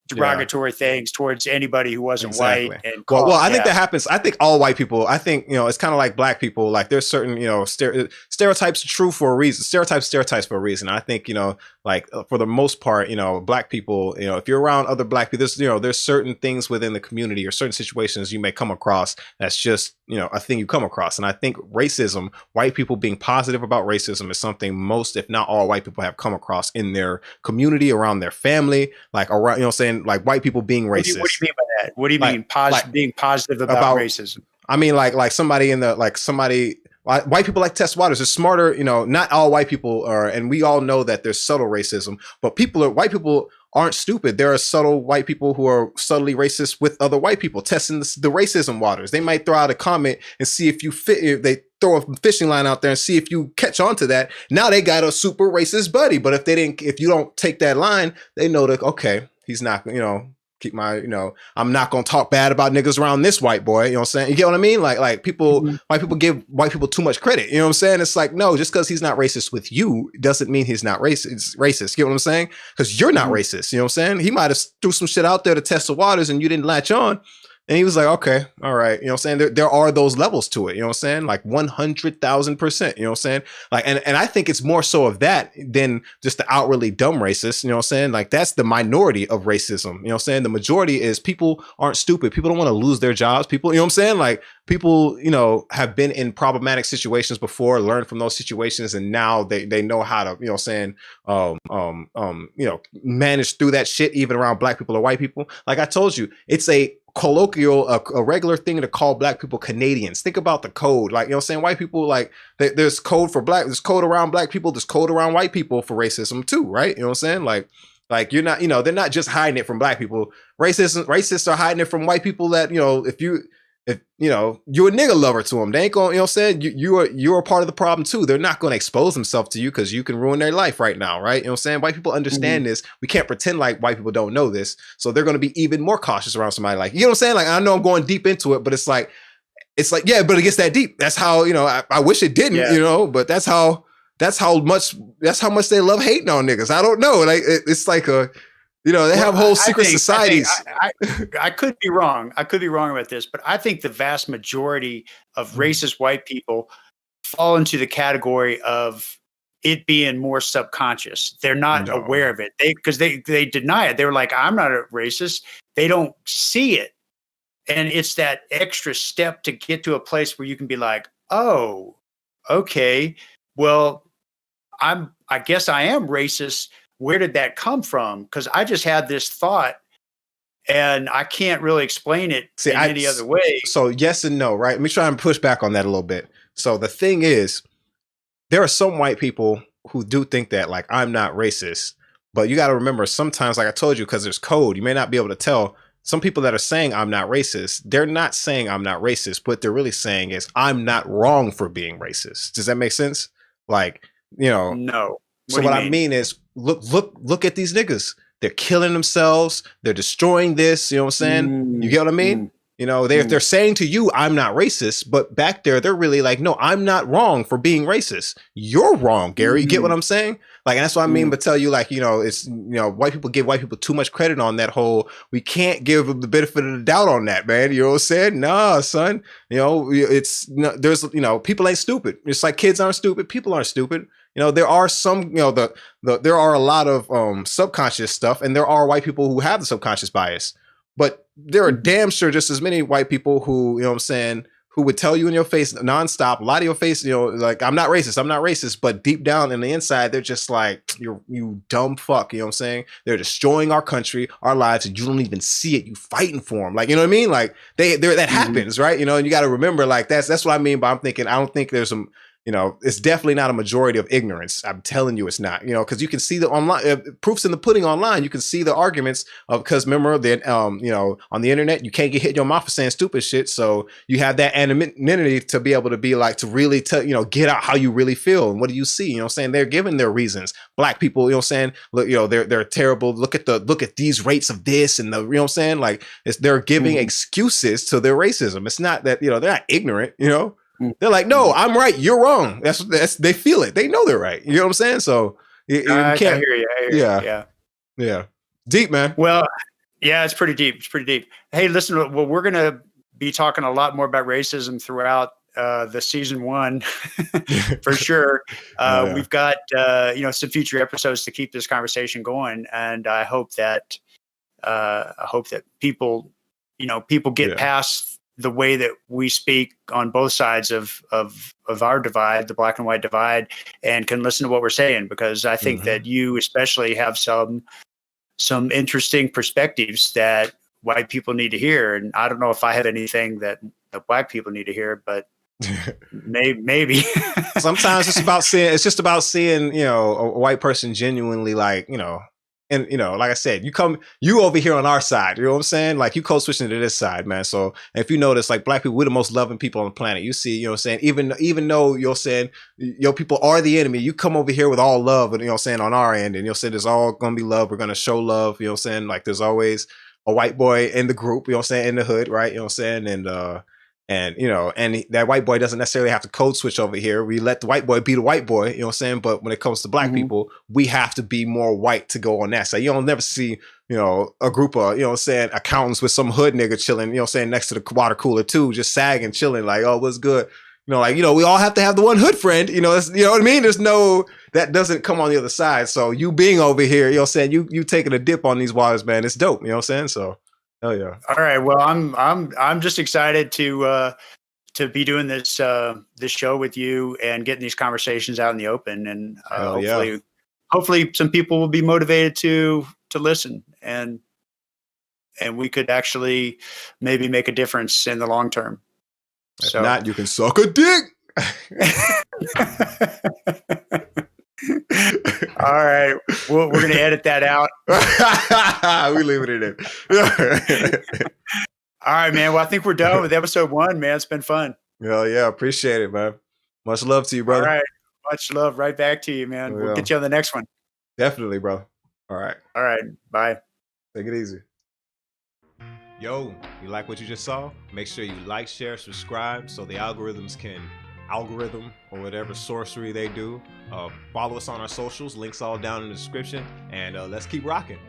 derogatory things towards anybody who wasn't white. And well, I think that happens. I think all white people, I think, you know, it's kind of like black people. Like there's certain, you know, stereotypes are true for a reason. Stereotypes for a reason. I think, you know, like for the most part, you know, black people, you know, if you're around other black people, there's certain things within the community or certain situations you may come across that's just, you know, a thing you come across. And I think racism, white people being positive about racism is something most, if not all white people have come across in their community, around their family, like around, you know what I'm saying? Like white people being racist. What do you mean by that? What do you mean being positive about racism? I mean, like somebody white people like Tess Waters are smarter, you know, not all white people are, and we all know that there's subtle racism, but white people aren't stupid. There are subtle white people who are subtly racist with other white people, testing the racism waters. They might throw out a comment and see if you fit, if they throw a fishing line out there and see if you catch on to that. Now they got a super racist buddy, but if you don't take that line, they know that, okay, he's not, you know, keep my, I'm not gonna talk bad about niggas around this white boy. You know what I'm saying? You get what I mean? Like people, white people give white people too much credit. You know what I'm saying? It's like, no, just because he's not racist with you doesn't mean he's not racist. You get what I'm saying? Because you're not racist. You know what I'm saying? He might have threw some shit out there to test the waters and you didn't latch on. And he was like, okay, all right. You know what I'm saying? There are those levels to it. You know what I'm saying? Like 100,000%. You know what I'm saying? Like, and I think it's more so of that than just the outwardly dumb racist. You know what I'm saying? Like that's the minority of racism. You know what I'm saying? The majority is people aren't stupid. People don't want to lose their jobs. People, you know what I'm saying? Like people, have been in problematic situations before, learned from those situations. And now they know how to, you know what I'm saying? Manage through that shit, even around black people or white people. Like I told you, it's a colloquial, a regular thing to call black people Canadians. Think about the code. Like, you know what I'm saying? White people, like there's code for black, there's code around black people, there's code around white people for racism too, right? You know what I'm saying? Like you're not, they're not just hiding it from black people. Racists are hiding it from white people that, if you're a nigga lover to them, they ain't gonna, you know what I'm saying? You're a part of the problem too. They're not gonna expose themselves to you because you can ruin their life right now, right? You know what I'm saying? White people understand this. We can't pretend like white people don't know this. So they're gonna be even more cautious around somebody like, you know what I'm saying? Like I know I'm going deep into it, but it's like, yeah, but it gets that deep. That's how, I wish it didn't, but that's how much they love hating on niggas. I don't know. Like it's like they have whole secret societies. I could be wrong. I could be wrong about this, but I think the vast majority of racist white people fall into the category of it being more subconscious. They're not aware of it. Because they deny it. They're like, I'm not a racist. They don't see it. And it's that extra step to get to a place where you can be like, oh, okay, well, I guess I am racist. Where did that come from? Because I just had this thought and I can't really explain it any other way. So yes and no, right? Let me try and push back on that a little bit. So the thing is, there are some white people who do think that, like, I'm not racist. But you got to remember, sometimes, like I told you, because there's code, you may not be able to tell. Some people that are saying I'm not racist, they're not saying I'm not racist. What they're really saying is I'm not wrong for being racist. Does that make sense? Like, No. What I mean is, look at these niggas. They're killing themselves. They're destroying this. You know what I'm saying? You get what I mean? They're saying to you, I'm not racist, but back there, they're really like, no, I'm not wrong for being racist. You're wrong, Gary. You get what I'm saying? Like, and that's what I mean, but tell you, like, it's, white people give white people too much credit on that whole, we can't give them the benefit of the doubt on that, man. You know what I'm saying? Nah, son. There's, people ain't stupid. It's like kids aren't stupid. People aren't stupid. There are some, there are a lot of subconscious stuff, and there are white people who have the subconscious bias. But there are damn sure just as many white people who, you know what I'm saying, who would tell you in your face nonstop, lie to your face, like, I'm not racist. But deep down in the inside, they're just like, you dumb fuck. You know what I'm saying? They're destroying our country, our lives, and you don't even see it. You fighting for them. Like, you know what I mean? Like that happens, right? And you got to remember, like, that's what I mean by I'm thinking, I don't think there's some, it's definitely not a majority of ignorance. I'm telling you, it's not, because you can see the online proofs in the pudding online. You can see the arguments of, because remember that, on the internet, you can't get hit in your mouth for saying stupid shit. So you have that anonymity to be able to be like, to really get out how you really feel. And what do you see? You know what I'm saying? They're giving their reasons. Black people, you know what I'm saying? Look, they're terrible. Look at these rates of this and the, you know what I'm saying? Like they're giving excuses to their racism. It's not that, they're not ignorant, They're like, no, I'm right. You're wrong. That's they feel it. They know they're right. You know what I'm saying? So you can't. I hear you. Yeah. Deep, man. Well, yeah, it's pretty deep. Hey, listen. Well, we're gonna be talking a lot more about racism throughout the season 1 for sure. We've got some future episodes to keep this conversation going, and I hope that people get past the way that we speak on both sides of our divide, the black and white divide, and can listen to what we're saying, because I think that you especially have some interesting perspectives that white people need to hear. And I don't know if I have anything that the black people need to hear, but maybe. Sometimes it's just about seeing, a white person genuinely, like, and like I said, you over here on our side, you know what I'm saying? Like, you code switching to this side, man. So if you notice, like, black people, we're the most loving people on the planet. You see, you know what I'm saying? Even though you're saying your people are the enemy, you come over here with all love, and you know what I'm saying, on our end, and you'll say there's all gonna be love. We're gonna show love, you know what I'm saying? Like, there's always a white boy in the group, you know what I'm saying, in the hood, right? You know what I'm saying? And you know, and that white boy doesn't necessarily have to code switch over here. We let the white boy be the white boy, you know what I'm saying? But when it comes to black people, we have to be more white to go on that side. You don't never see, you know, a group of, you know what I'm saying, accountants with some hood nigga chilling, you know what I'm saying, next to the water cooler too, just sagging, chilling, like, oh, what's good? You know, like, you know, we all have to have the one hood friend, you know, you know what I mean? There's no, that doesn't come on the other side. So you being over here, you know what I'm saying, you taking a dip on these waters, man, it's dope, you know what I'm saying? So, hell yeah. All right. Well, I'm just excited to be doing this this show with you and getting these conversations out in the open, and hopefully some people will be motivated to listen, and we could actually maybe make a difference in the long term. If not, you can suck a dick. All right, we're gonna edit that out. We leave it in. All right, man. Well, I think we're done with episode 1, man. It's been fun. Hell yeah, appreciate it, man. Much love to you, brother. All right, much love. Right back to you, man. We'll get you on the next one. Definitely, bro. All right. All right. Bye. Take it easy. Yo, you like what you just saw? Make sure you like, share, subscribe so the algorithms can algorithm or whatever sorcery they do. Follow us on our socials. Links all down in the description. And let's keep rocking.